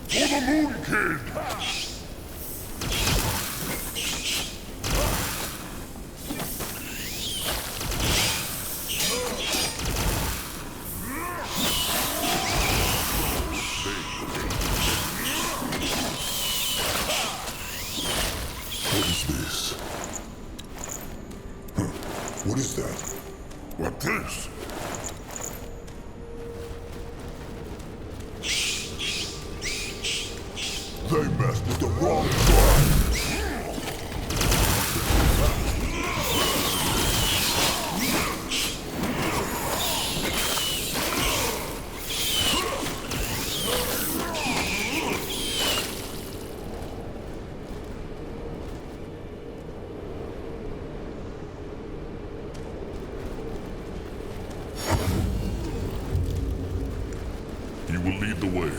For the Moon Kid! will lead the way.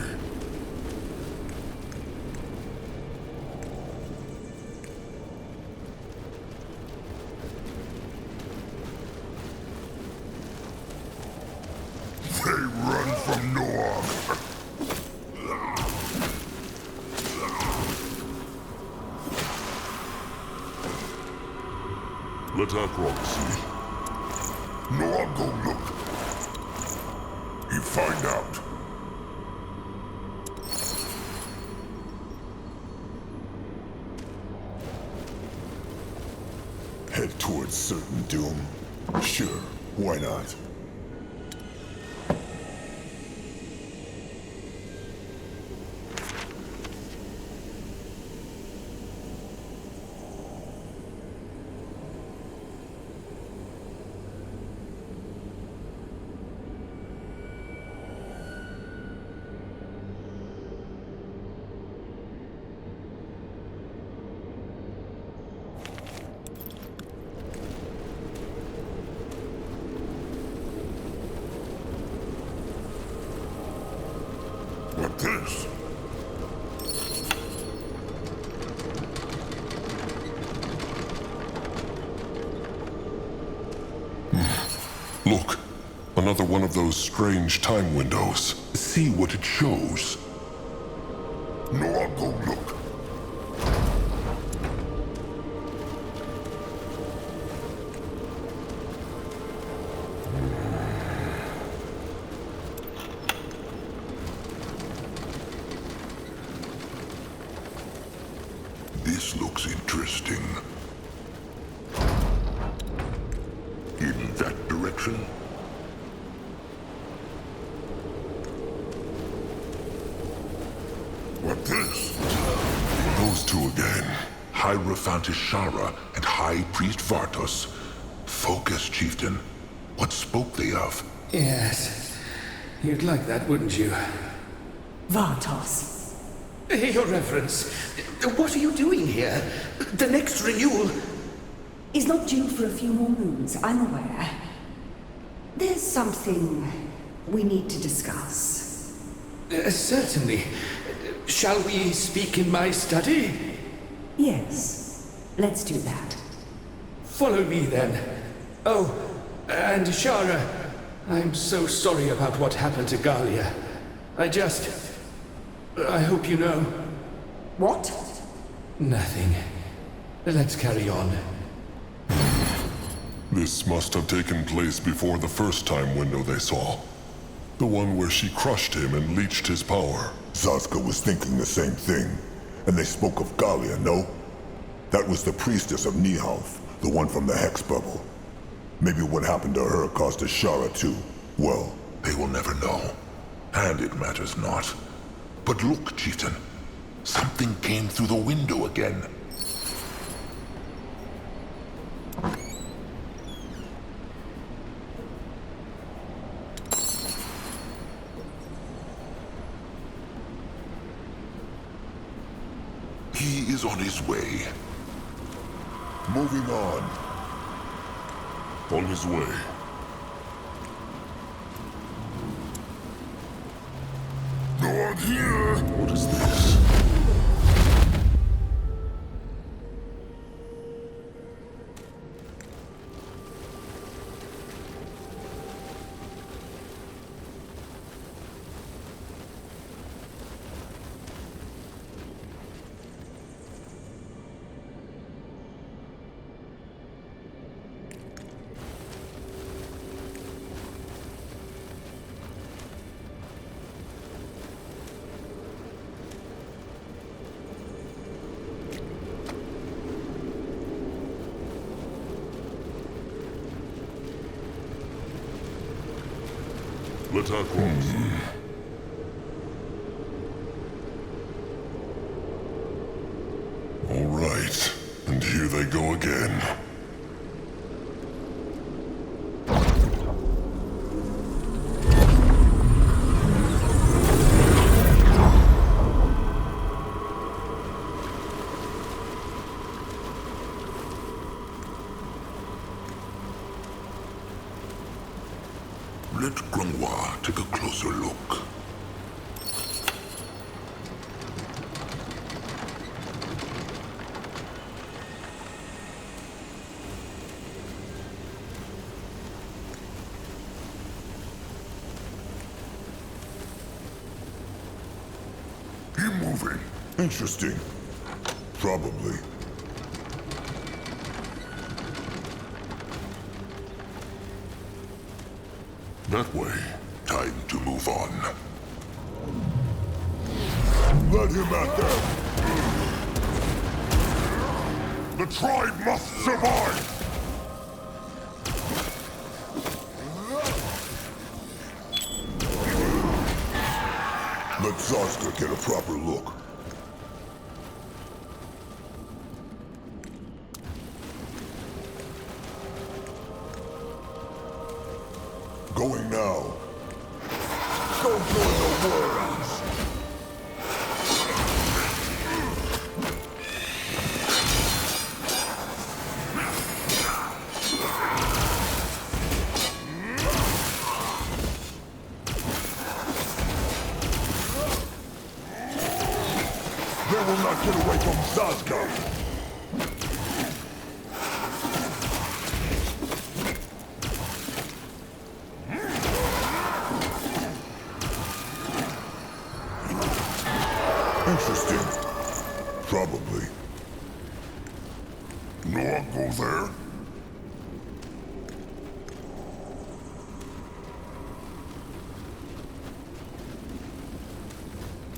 They run from Noam. Let Akrog see. Noam go look. He find out. Head towards certain doom? Sure, why not? What this? Look, another one of those strange time windows. See what it shows. Noam go look. This looks interesting. In that direction? What this? Those two again. Hierophant Ishara and High Priest Vartos. Focus, Chieftain. What spoke they of? Yes. You'd like that, wouldn't you? Vartos. Your Reverence, what are you doing here? The next renewal... Is not due for a few more moons, I'm aware. There's something we need to discuss. Certainly. Shall we speak in my study? Yes, let's do that. Follow me then. Oh, and Shara, I'm so sorry about what happened to Galia. I hope you know. What? Nothing. Let's carry on. This must have taken place before the first time window they saw. The one where she crushed him and leached his power. Zaska was thinking the same thing. And they spoke of Galia, no? That was the priestess of Nihalf, the one from the Hex Bubble. Maybe what happened to her caused Ishara too. Well, They will never know. And it matters not. But look, Chieftain. Something came through the window again. He is on his way. moving on. On his way. Not here! What is this? Let her cross. All right, and here they go again. Let Granois take a closer look. moving. Interesting. Probably. That way. Time to move on. Let him at them! The tribe must survive! Let Zarska get a proper look. Going now. Don't join the worms! They will not get away from Zarska! Interesting. Probably. No one go there?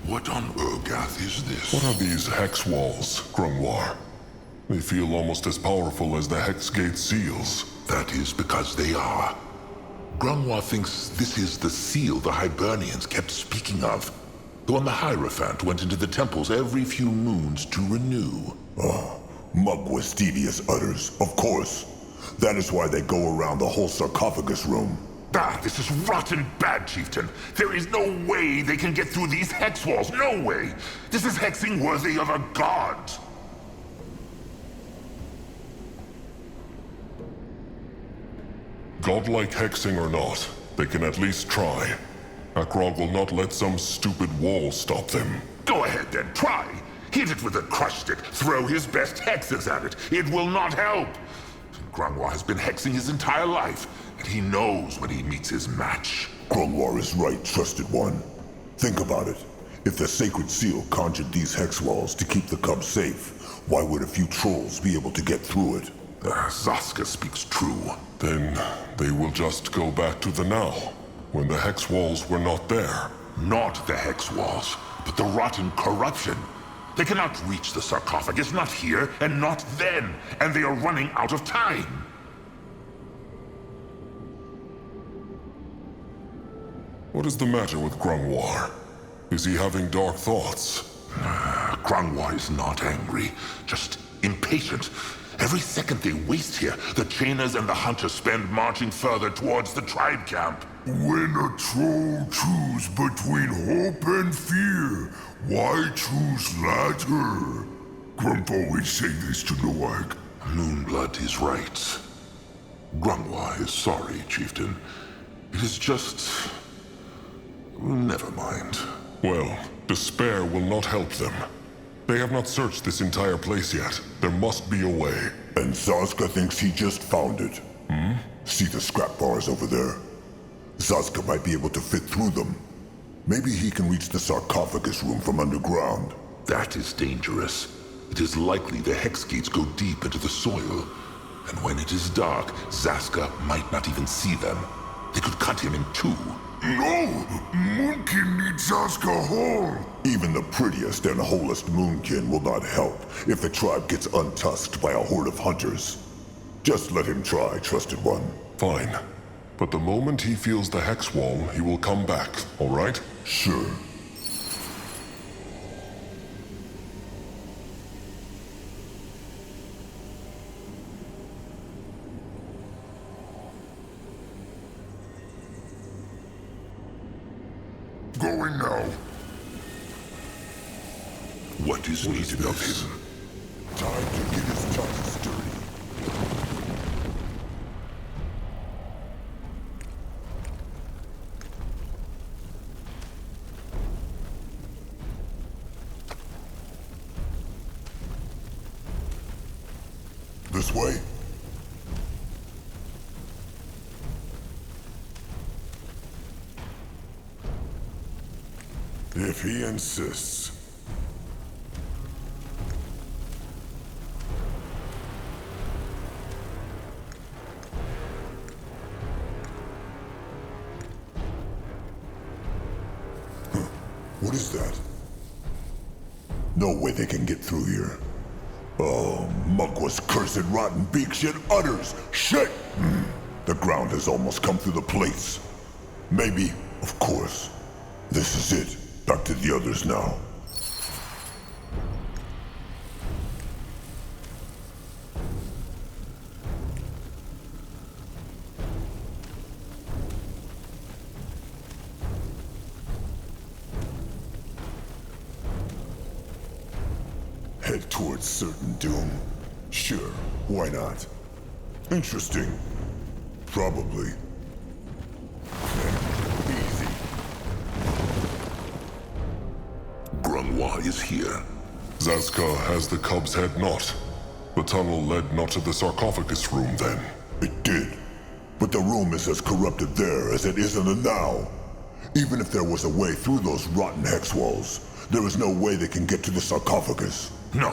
What on Urgath is this? What are these hex walls, Grungwar? They feel almost as powerful as the hex gate seals. That is because they are. Grungwar thinks this is the seal the Hibernians kept speaking of. The one the Hierophant went into the temples every few moons to renew. Mugwist devious utters, of course. That is why they go around the whole sarcophagus room. Ah, this is rotten bad, Chieftain. There is no way they can get through these hex walls. No way. This is hexing worthy of a god. Godlike hexing or not, they can at least try. Akrog will not let some stupid wall stop them. Go ahead then, try. Hit it with a crush stick. Throw his best hexes at it. It will not help. Grungwar has been hexing his entire life, and he knows when he meets his match. Grungwar is right, trusted one. Think about it. If the Sacred Seal conjured these hex walls to keep the cub safe, why would a few trolls be able to get through it? Zaska speaks true. Then they will just go back to the now, when the hex walls were not there. Not the hex walls, but the rotten corruption. They cannot reach the sarcophagus, not here, and not then, and they are running out of time. What is the matter with Grungwar? Is he having dark thoughts? Grungwar is not angry, just impatient. Every second they waste here, the chainers and the hunters spend marching further towards the tribe camp. When a troll choose between hope and fear, why choose latter? Grump always say this to Noag. Moonblood is right. Grungwar is sorry, Chieftain. It is just... never mind. Well, despair will not help them. They have not searched this entire place yet. There must be a way. And Zarska thinks he just found it. See the scrap bars over there? Zarska might be able to fit through them. Maybe he can reach the sarcophagus room from underground. That is dangerous. It is likely the hex gates go deep into the soil. And when it is dark, Zaska might not even see them. They could cut him in two. No! Moonkin needs Zaska whole! Even the prettiest and wholest Moonkin will not help if the tribe gets untusked by a horde of hunters. Just let him try, trusted one. Fine. But the moment he feels the hex wall, he will come back, all right? Sure. Going now. What is needed of him? Time to get his tongue sturdy. This way? If he insists. What is that? No way they can get through here. Oh, Mugwa's cursed rotten beak shit utters! Shit! The ground has almost come through the plates. Maybe, of course. This is it. Back to the others now. Head towards certain doom. Sure, why not? Interesting. Probably. Easy. Grunwa is here. Zazka has the cub's head not. The tunnel led not to the sarcophagus room then. It did. But the room is as corrupted there as it is in the now. Even if there was a way through those rotten hex walls, there is no way they can get to the sarcophagus. No,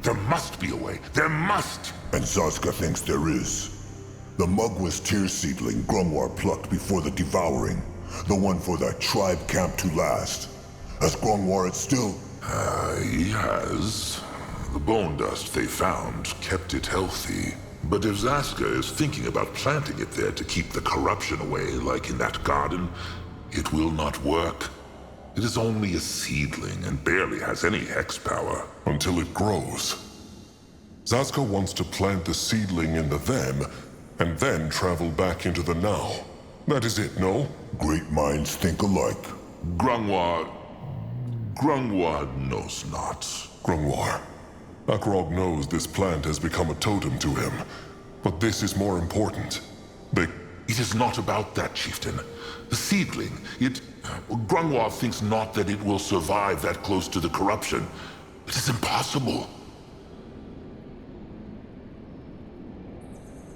there must be a way. There must! And Zazka thinks there is. The Mugwa's tear seedling Grungwar plucked before the devouring. The one for that tribe camp to last. Has Grungwar it still? He has. The bone dust they found kept it healthy. But if Zaska is thinking about planting it there to keep the corruption away, like in that garden, it will not work. It is only a seedling and barely has any hex power. Until it grows. Zazka wants to plant the seedling in the them, and then travel back into the now. That is it, no? Great minds think alike. Grungwa knows not. Grungwar. Akrog knows this plant has become a totem to him. But this is more important. It is not about that, chieftain. The seedling, Grungwa thinks not that it will survive that close to the corruption. It is impossible.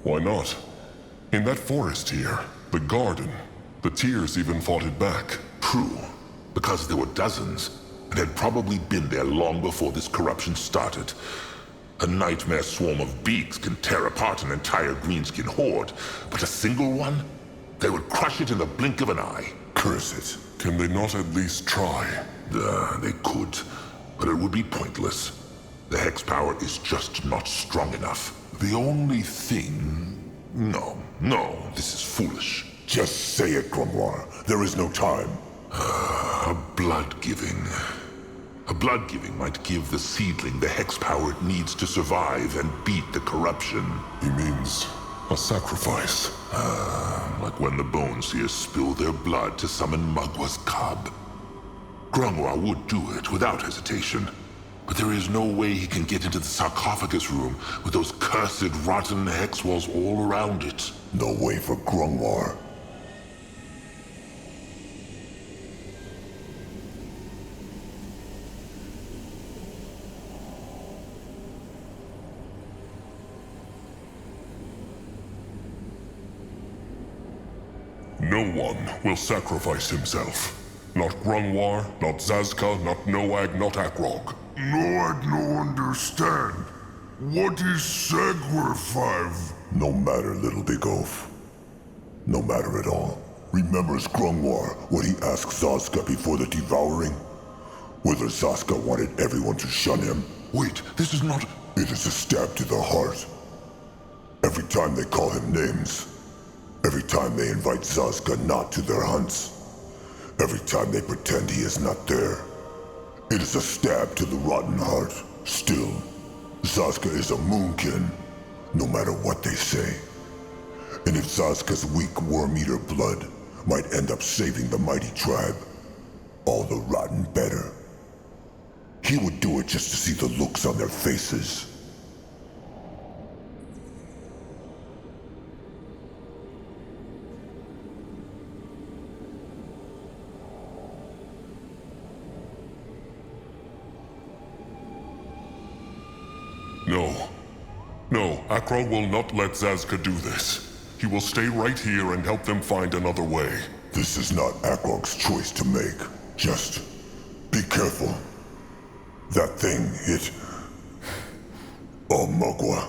Why not? In that forest here, the garden, the tears even fought it back. True, because there were dozens, and had probably been there long before this corruption started. A nightmare swarm of beaks can tear apart an entire greenskin horde, but a single one? They would crush it in the blink of an eye. Curse it. Can they not at least try? They could, but it would be pointless. The hex power is just not strong enough. The only thing... No, this is foolish. Just say it, Grungwar. There is no time. A blood-giving. A blood-giving might give the seedling the hex power it needs to survive and beat the corruption. He means a sacrifice. Like when the Bone Seers spill their blood to summon Mugwa's cub. Grungwa would do it without hesitation. But there is no way he can get into the sarcophagus room with those cursed rotten hex walls all around it. No way for Grungwar. No one will sacrifice himself. Not Grungwar, not Zazka, not Noag, not Akrog. Noag no understand. What is sacrifice? No matter, little big oaf. No matter at all. Remembers Grungwar what he asked Zazka before the devouring? Whether Zazka wanted everyone to shun him? Wait, this is not... It is a stab to the heart. Every time they call him names. Every time they invite Zazka not to their hunts. Every time they pretend he is not there. It is a stab to the rotten heart. Still, Zazka is a moonkin, no matter what they say. And if Zazka's weak worm-eater blood might end up saving the mighty tribe, all the rotten better. He would do it just to see the looks on their faces. No, Akrog will not let Zazka do this. He will stay right here and help them find another way. This is not Akrog's choice to make. Just be careful. That thing hit... Oh, Mugwa.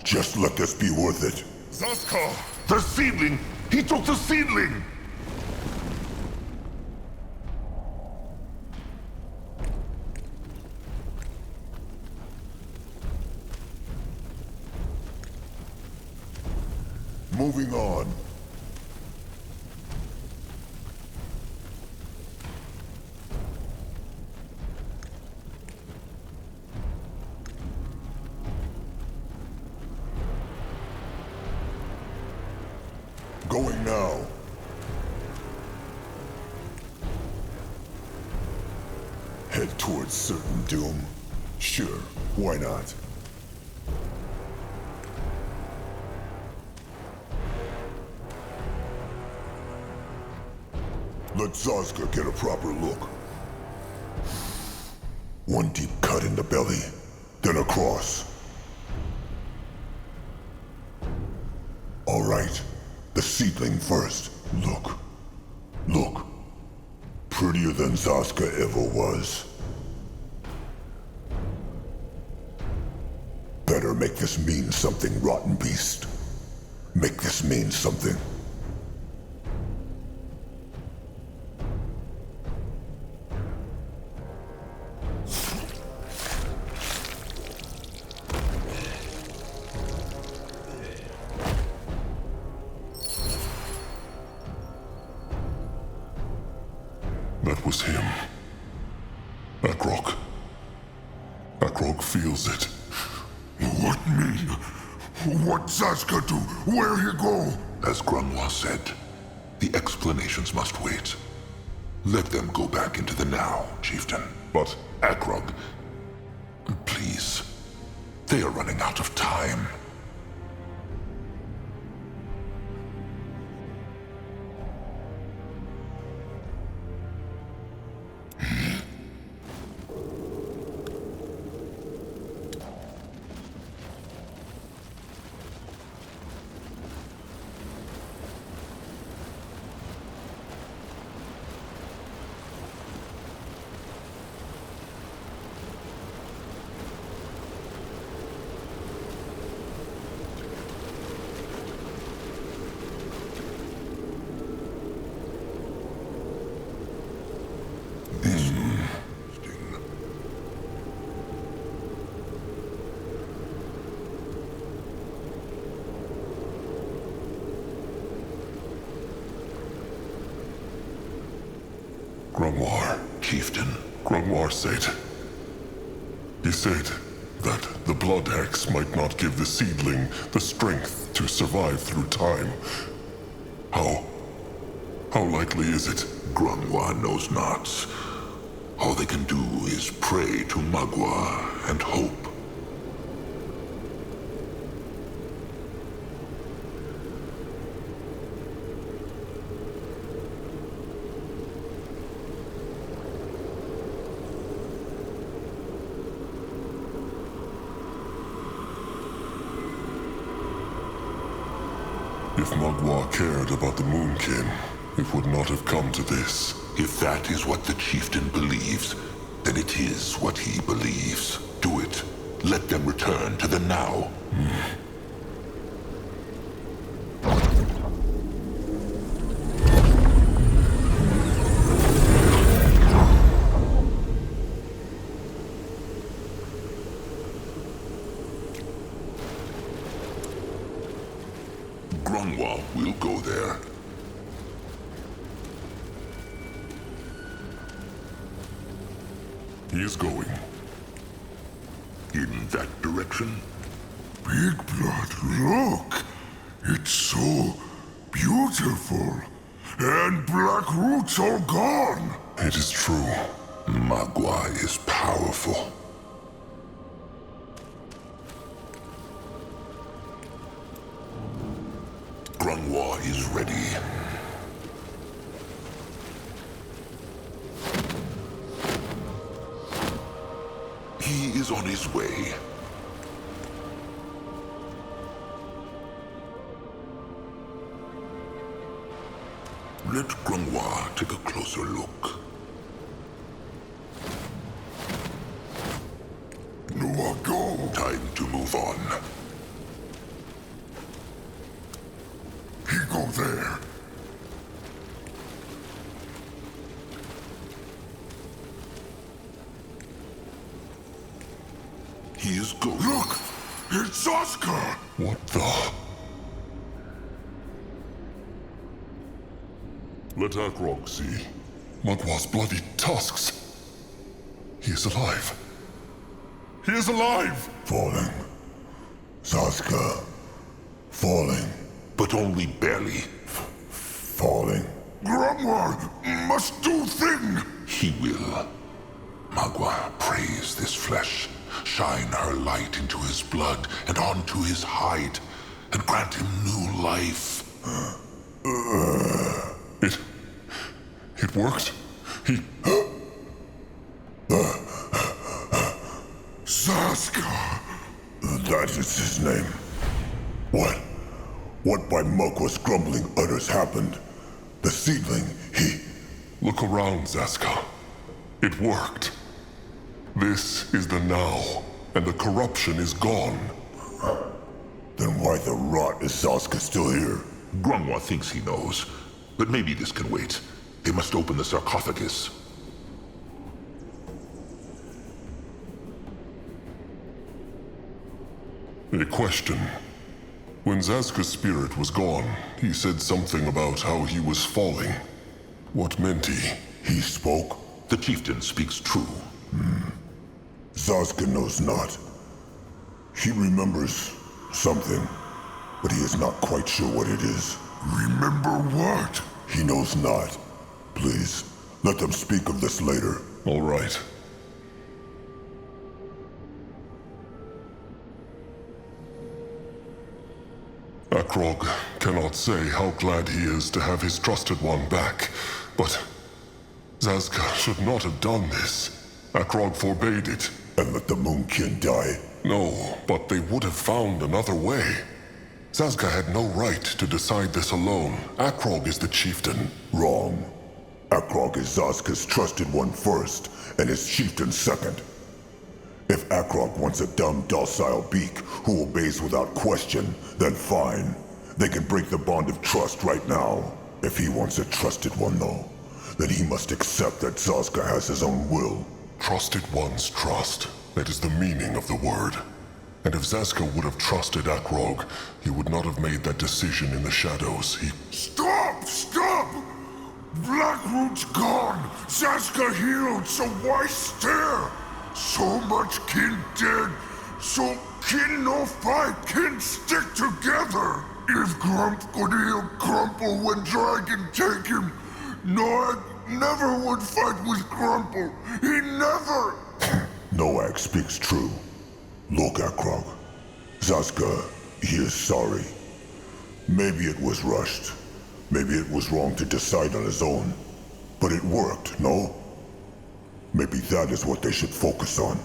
Just let this be worth it. Zazka! The seedling! He took the seedling! moving on. Going now. Head towards certain doom? Sure, why not? Let Zazka get a proper look. One deep cut in the belly, then across. All right, the seedling first. Look. Look. Prettier than Zazka ever was. Better make this mean something, rotten beast. Make this mean something. That was him. Akrok. Akrok feels it. What mean? What Zazka do? Where he go? As Grunwa said, the explanations must wait. Let them go back into the now, Chieftain. But Akrog, please, they are running out of time. Grunwar. Chieftain, Grunwar said. He said that the blood hex might not give the seedling the strength to survive through time. How likely is it? Grunwa knows not. All they can do is pray to Magua and hope. If Magua cared about the Moonkin, it would not have come to this. If that is what the chieftain believes, then it is what he believes. Do it. Let them return to the now. Grunwald will go there. He is going. In that direction? Big blood, look! It's so beautiful. And Black Root's all gone. It is true. Magua is powerful. Grunwa is ready. He is on his way. Let Grunwa take a closer look. No, go. Time to move on. He go there. He is going. Look! It's Oscar! What the? let Akrog see. Mugwa's bloody tusks. He is alive. He is alive! Falling. Zaska. Falling. But only barely. Falling. Grandma must do thing! He will. Magua, praise this flesh. Shine her light into his blood and onto his hide, and grant him new life. It worked. He... Zaska! That is his name. What by Mugwa's grumbling utters happened? The seedling, he... Look around, Zaska. It worked. This is the now, and the corruption is gone. Then why the rot is Zaska still here? Grungwa thinks he knows, but maybe this can wait. They must open the sarcophagus. A question. When Zaska's spirit was gone, he said something about how he was falling. What meant he? He spoke? The chieftain speaks true. Zaska knows not. He remembers something, but he is not quite sure what it is. Remember what? He knows not. Please, let them speak of this later. All right. Akrog cannot say how glad he is to have his trusted one back, but Zaska should not have done this. Akrog forbade it. And let the Moonkin die? No, but they would have found another way. Zaska had no right to decide this alone. Akrog is the chieftain. Wrong. Akrog is Zaska's trusted one first, and his chieftain second. If Akrog wants a dumb, docile beak who obeys without question, then fine. They can break the bond of trust right now. If he wants a trusted one, though, then he must accept that Zaska has his own will. Trusted one's trust. That is the meaning of the word. And if Zaska would have trusted Akrog, he would not have made that decision in the shadows. Stop! Stop! Blackroot's gone! Zaska healed, so why stare? So much kin dead, so kin no fight, kin stick together! If Grump could heal Crumple when Dragon take him, Noag never would fight with Crumple. He never! Noag speaks true. Look, Akrog. Zaska, he is sorry. Maybe it was rushed. Maybe it was wrong to decide on his own. But it worked, no? Maybe that is what they should focus on.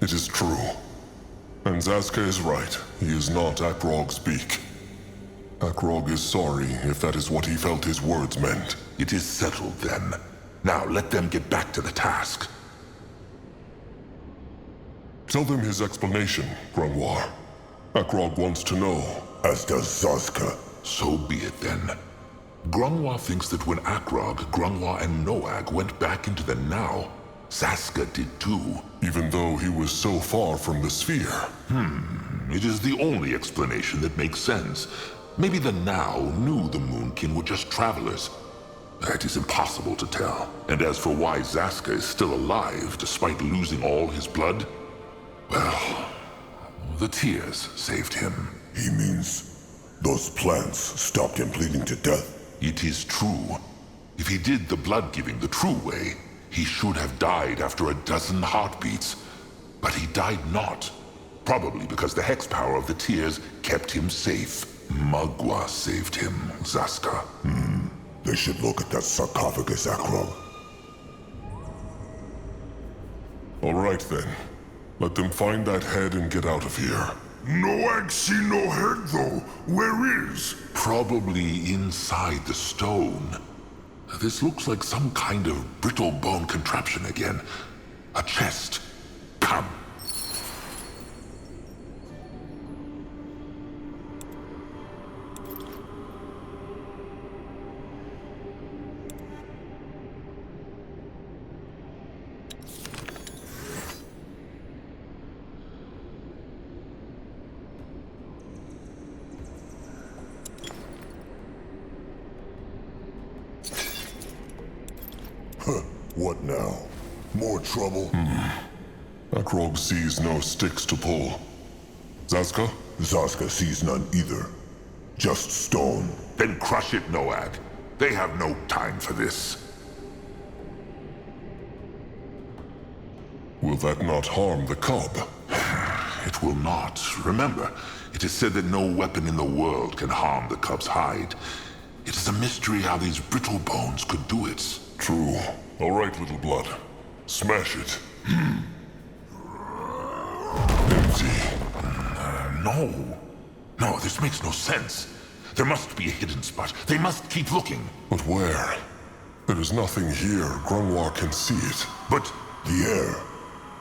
It is true. And Zaska is right. He is not Akrog's beak. Akrog is sorry if that is what he felt his words meant. It is settled then. Now let them get back to the task. Tell them his explanation, Grungwa. Akrog wants to know. As does Zaska. So be it then. Grungwa thinks that when Akrog, Grungwa, and Noag went back into the Now, Zaska did too. Even though he was so far from the sphere. It is the only explanation that makes sense. Maybe the Now knew the Moonkin were just travelers. That is impossible to tell. And as for why Zaska is still alive despite losing all his blood, well, the tears saved him. He means those plants stopped him bleeding to death. It is true. If he did the blood-giving the true way, he should have died after a dozen heartbeats. But he died not. Probably because the hex power of the tears kept him safe. Magua saved him, Zaska. They should look at that sarcophagus, Akrog. All right then. Let them find that head and get out of here. Noag see no head, though. Where is? Probably inside the stone. This looks like some kind of brittle bone contraption again. A chest. Come. What now? More trouble? Akrog sees no sticks to pull. Zaska? Zaska sees none either. Just stone. Then crush it, Noad. They have no time for this. Will that not harm the cub? It will not. Remember, it is said that no weapon in the world can harm the cub's hide. It is a mystery how these brittle bones could do it. True. All right, little blood. Smash it. Empty. No. No, this makes no sense. There must be a hidden spot. They must keep looking. But where? There is nothing here. Grungwar can see it. But The air.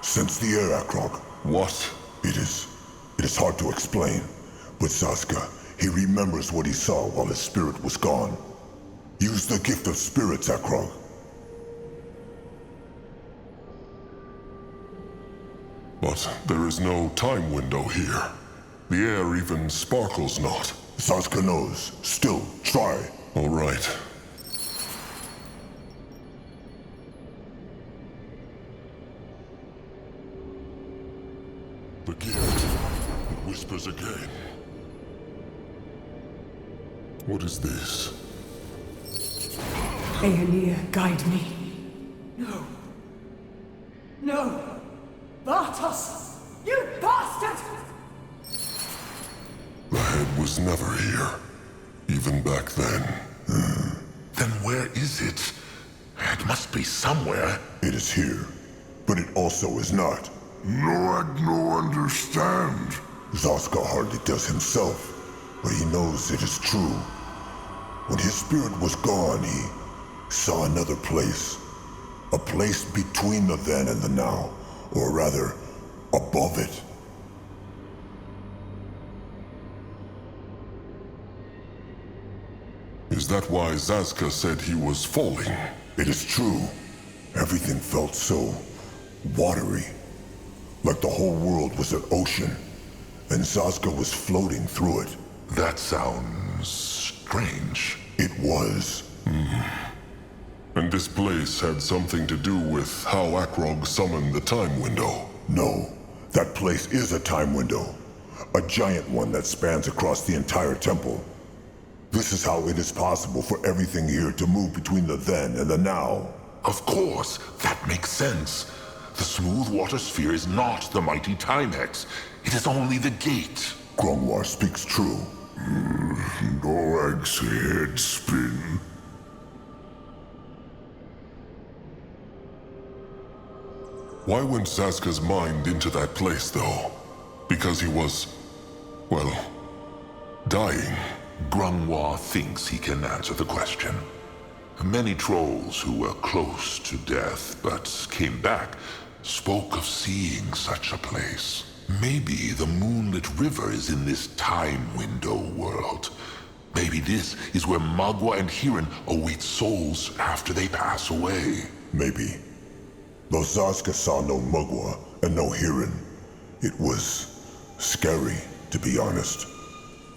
Sense the air, Akrog. What? It is hard to explain. But Zaska, he remembers what he saw while his spirit was gone. Use the gift of spirits, Akrog. But there is no time window here. The air even sparkles not. Zaska knows. Still, try. All right. The gift. It whispers again. What is this? Aeonir, guide me. No. No! Bartos! You bastard! The head was never here. Even back then. then where is it? It must be somewhere. It is here. But it also is not. No understand. Zaska hardly does himself, but he knows it is true. When his spirit was gone, he saw another place. A place between the then and the now, or rather, above it. Is that why Zaska said he was falling? It is true. Everything felt so watery. Like the whole world was an ocean, and Zaska was floating through it. That sounds strange. It was. And this place had something to do with how Akrog summoned the time window. No, that place is a time window. A giant one that spans across the entire temple. This is how it is possible for everything here to move between the then and the now. Of course, that makes sense. The smooth water sphere is not the mighty time hex. It is only the gate. Grungwar speaks true. Noag's head spin. Why went Zaska's mind into that place, though? Because he was, well, dying. Grungwar thinks he can answer the question. Many trolls who were close to death but came back spoke of seeing such a place. Maybe the moonlit river is in this time window world. Maybe this is where Magua and Hirin await souls after they pass away. Maybe. Though Zaska saw no Magua and no Hirin, it was scary, to be honest.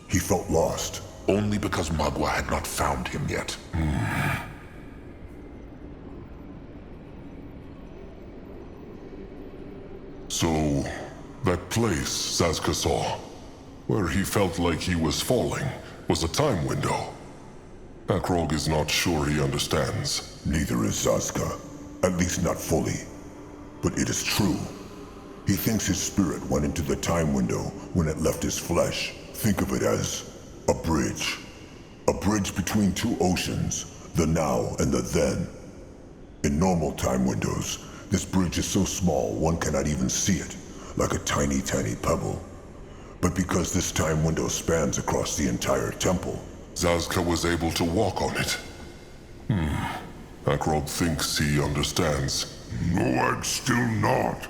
He felt lost. Only because Magua had not found him yet. So, that place Zaska saw, where he felt like he was falling, was a time window. Akrog is not sure he understands. Neither is Zaska. At least not fully. But it is true. He thinks his spirit went into the time window when it left his flesh. Think of it as a bridge. A bridge between two oceans, the now and the then. In normal time windows, this bridge is so small one cannot even see it, like a tiny pebble. But because this time window spans across the entire temple, Zaska was able to walk on it. Akrog thinks he understands. Noag still not.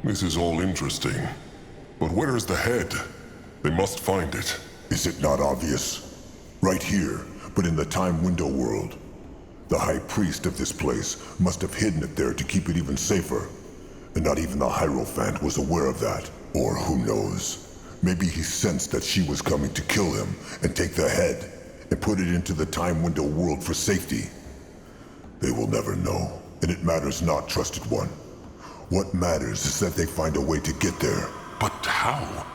This is all interesting. But where is the head? They must find it. Is it not obvious? Right here, but in the time window world. The high priest of this place must have hidden it there to keep it even safer. And not even the Hierophant was aware of that. Or who knows? Maybe he sensed that she was coming to kill him and take the head. and put it into the Time Window world for safety? They will never know, and it matters not, Trusted One. What matters is that they find a way to get there. But how?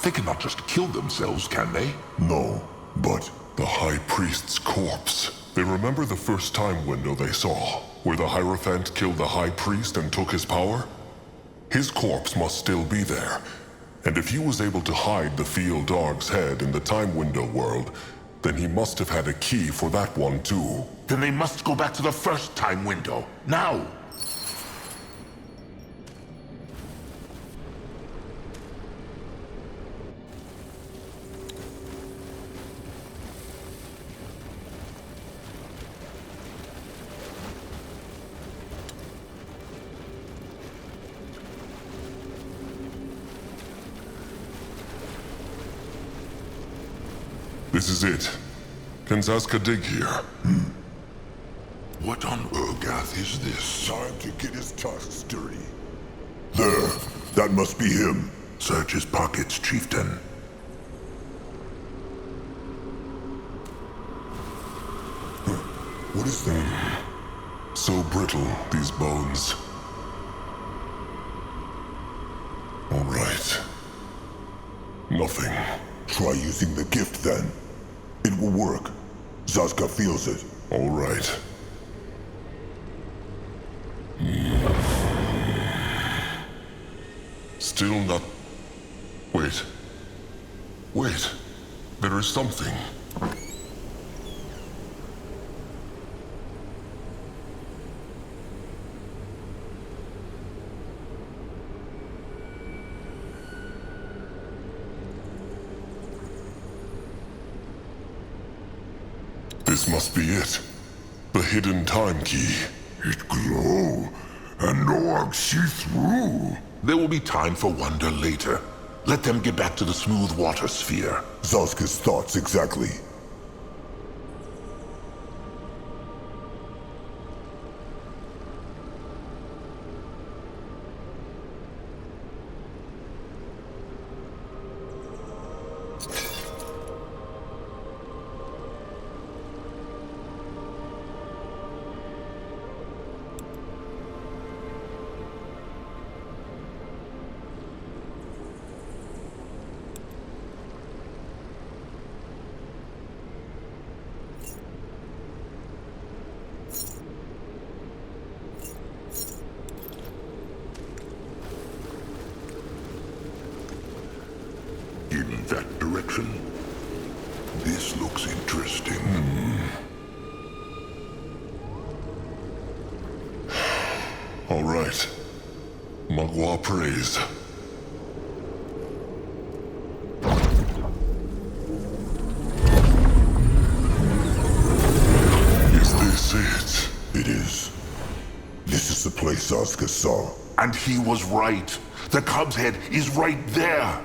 They cannot just kill themselves, can they? No, but... The High Priest's corpse. They remember the first Time Window they saw, where the Hierophant killed the High Priest and took his power? His corpse must still be there. And if he was able to hide the Field Dog's head in the Time Window world, then he must have had a key for that one too. Then they must go back to the first Time Window, now! This is it. Can Zaska dig here? What on Urgath is this? Time to get his tusks dirty. There! That must be him. Search his pockets, Chieftain. What is that? So brittle, these bones. All right. Nothing. Try using the gift then. It will work. Zaska feels it. All right. Still not... Wait. Wait. There is something. This must be it. The hidden time key. It glow, and no one see through. There will be time for wonder later. Let them get back to the smooth water sphere. Zaska's thoughts exactly. In that direction? This looks interesting. All right. Magua praise. Is this it? It is. This is the place Zaska saw. And he was right. The Cub's head is right there.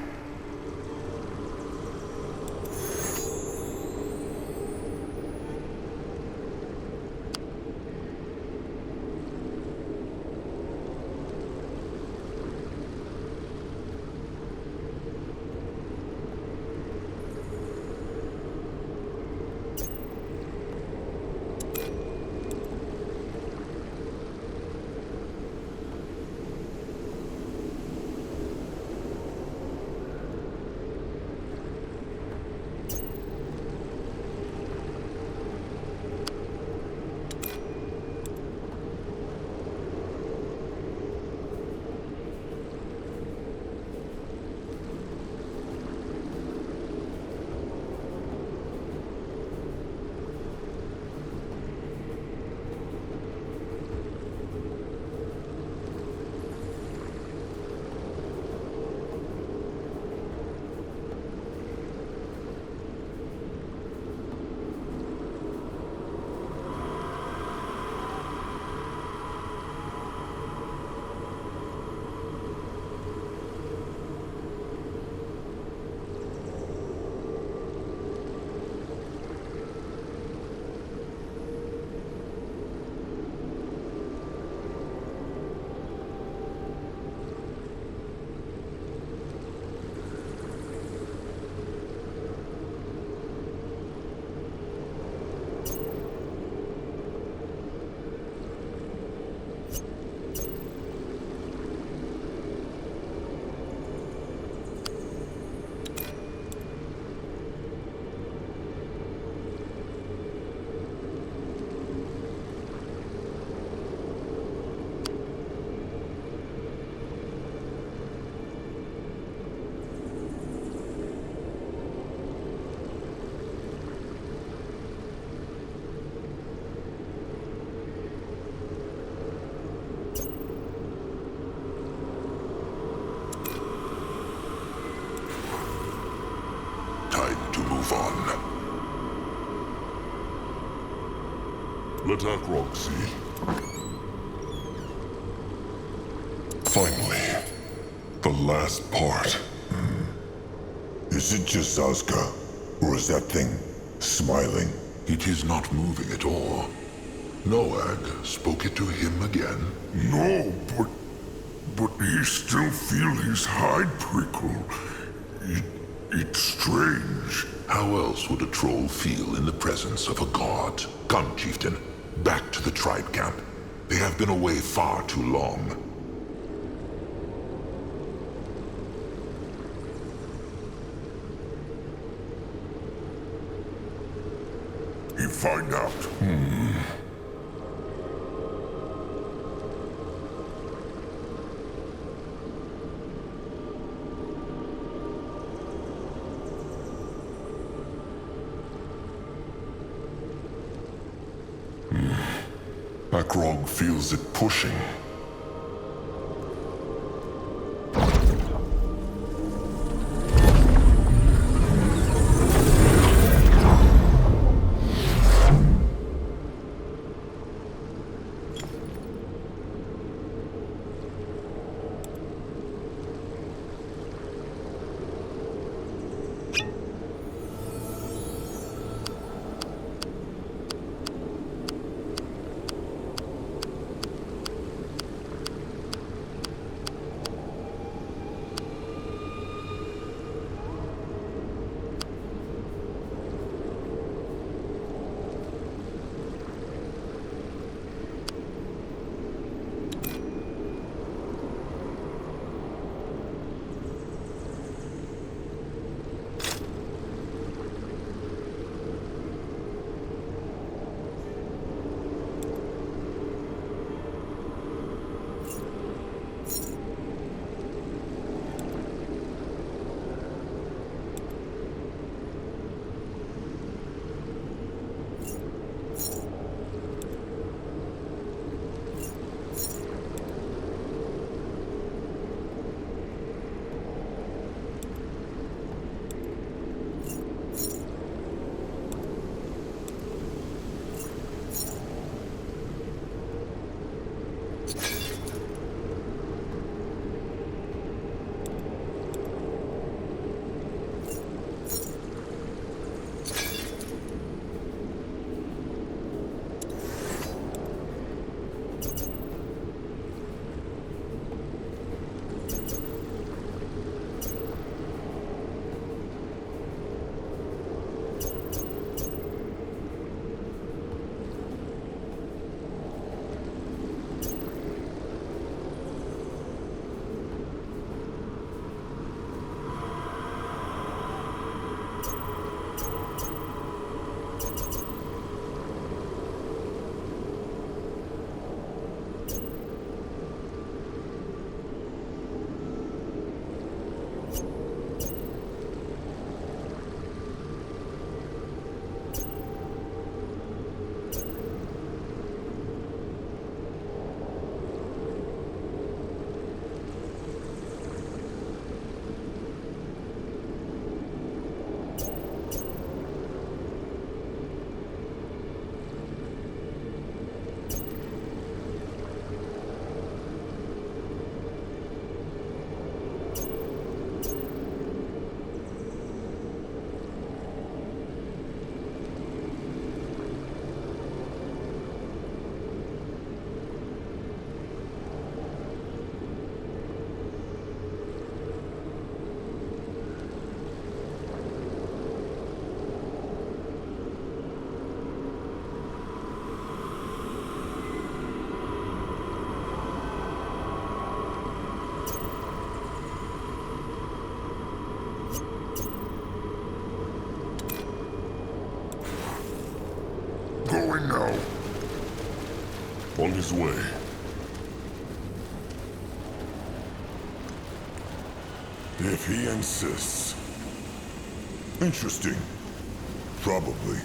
L'attack, Roxy. Finally, the last part. Is it just Asuka? Or is that thing smiling? It is not moving at all. Noag spoke it to him again. No, but he still feel his hide prickle. It's strange. How else would a troll feel in the presence of a god? Come, chieftain. Back to the tribe camp. They have been away far too long. He find out. Akrog feels it pushing. Going now. On his way. If he insists. Interesting. Probably.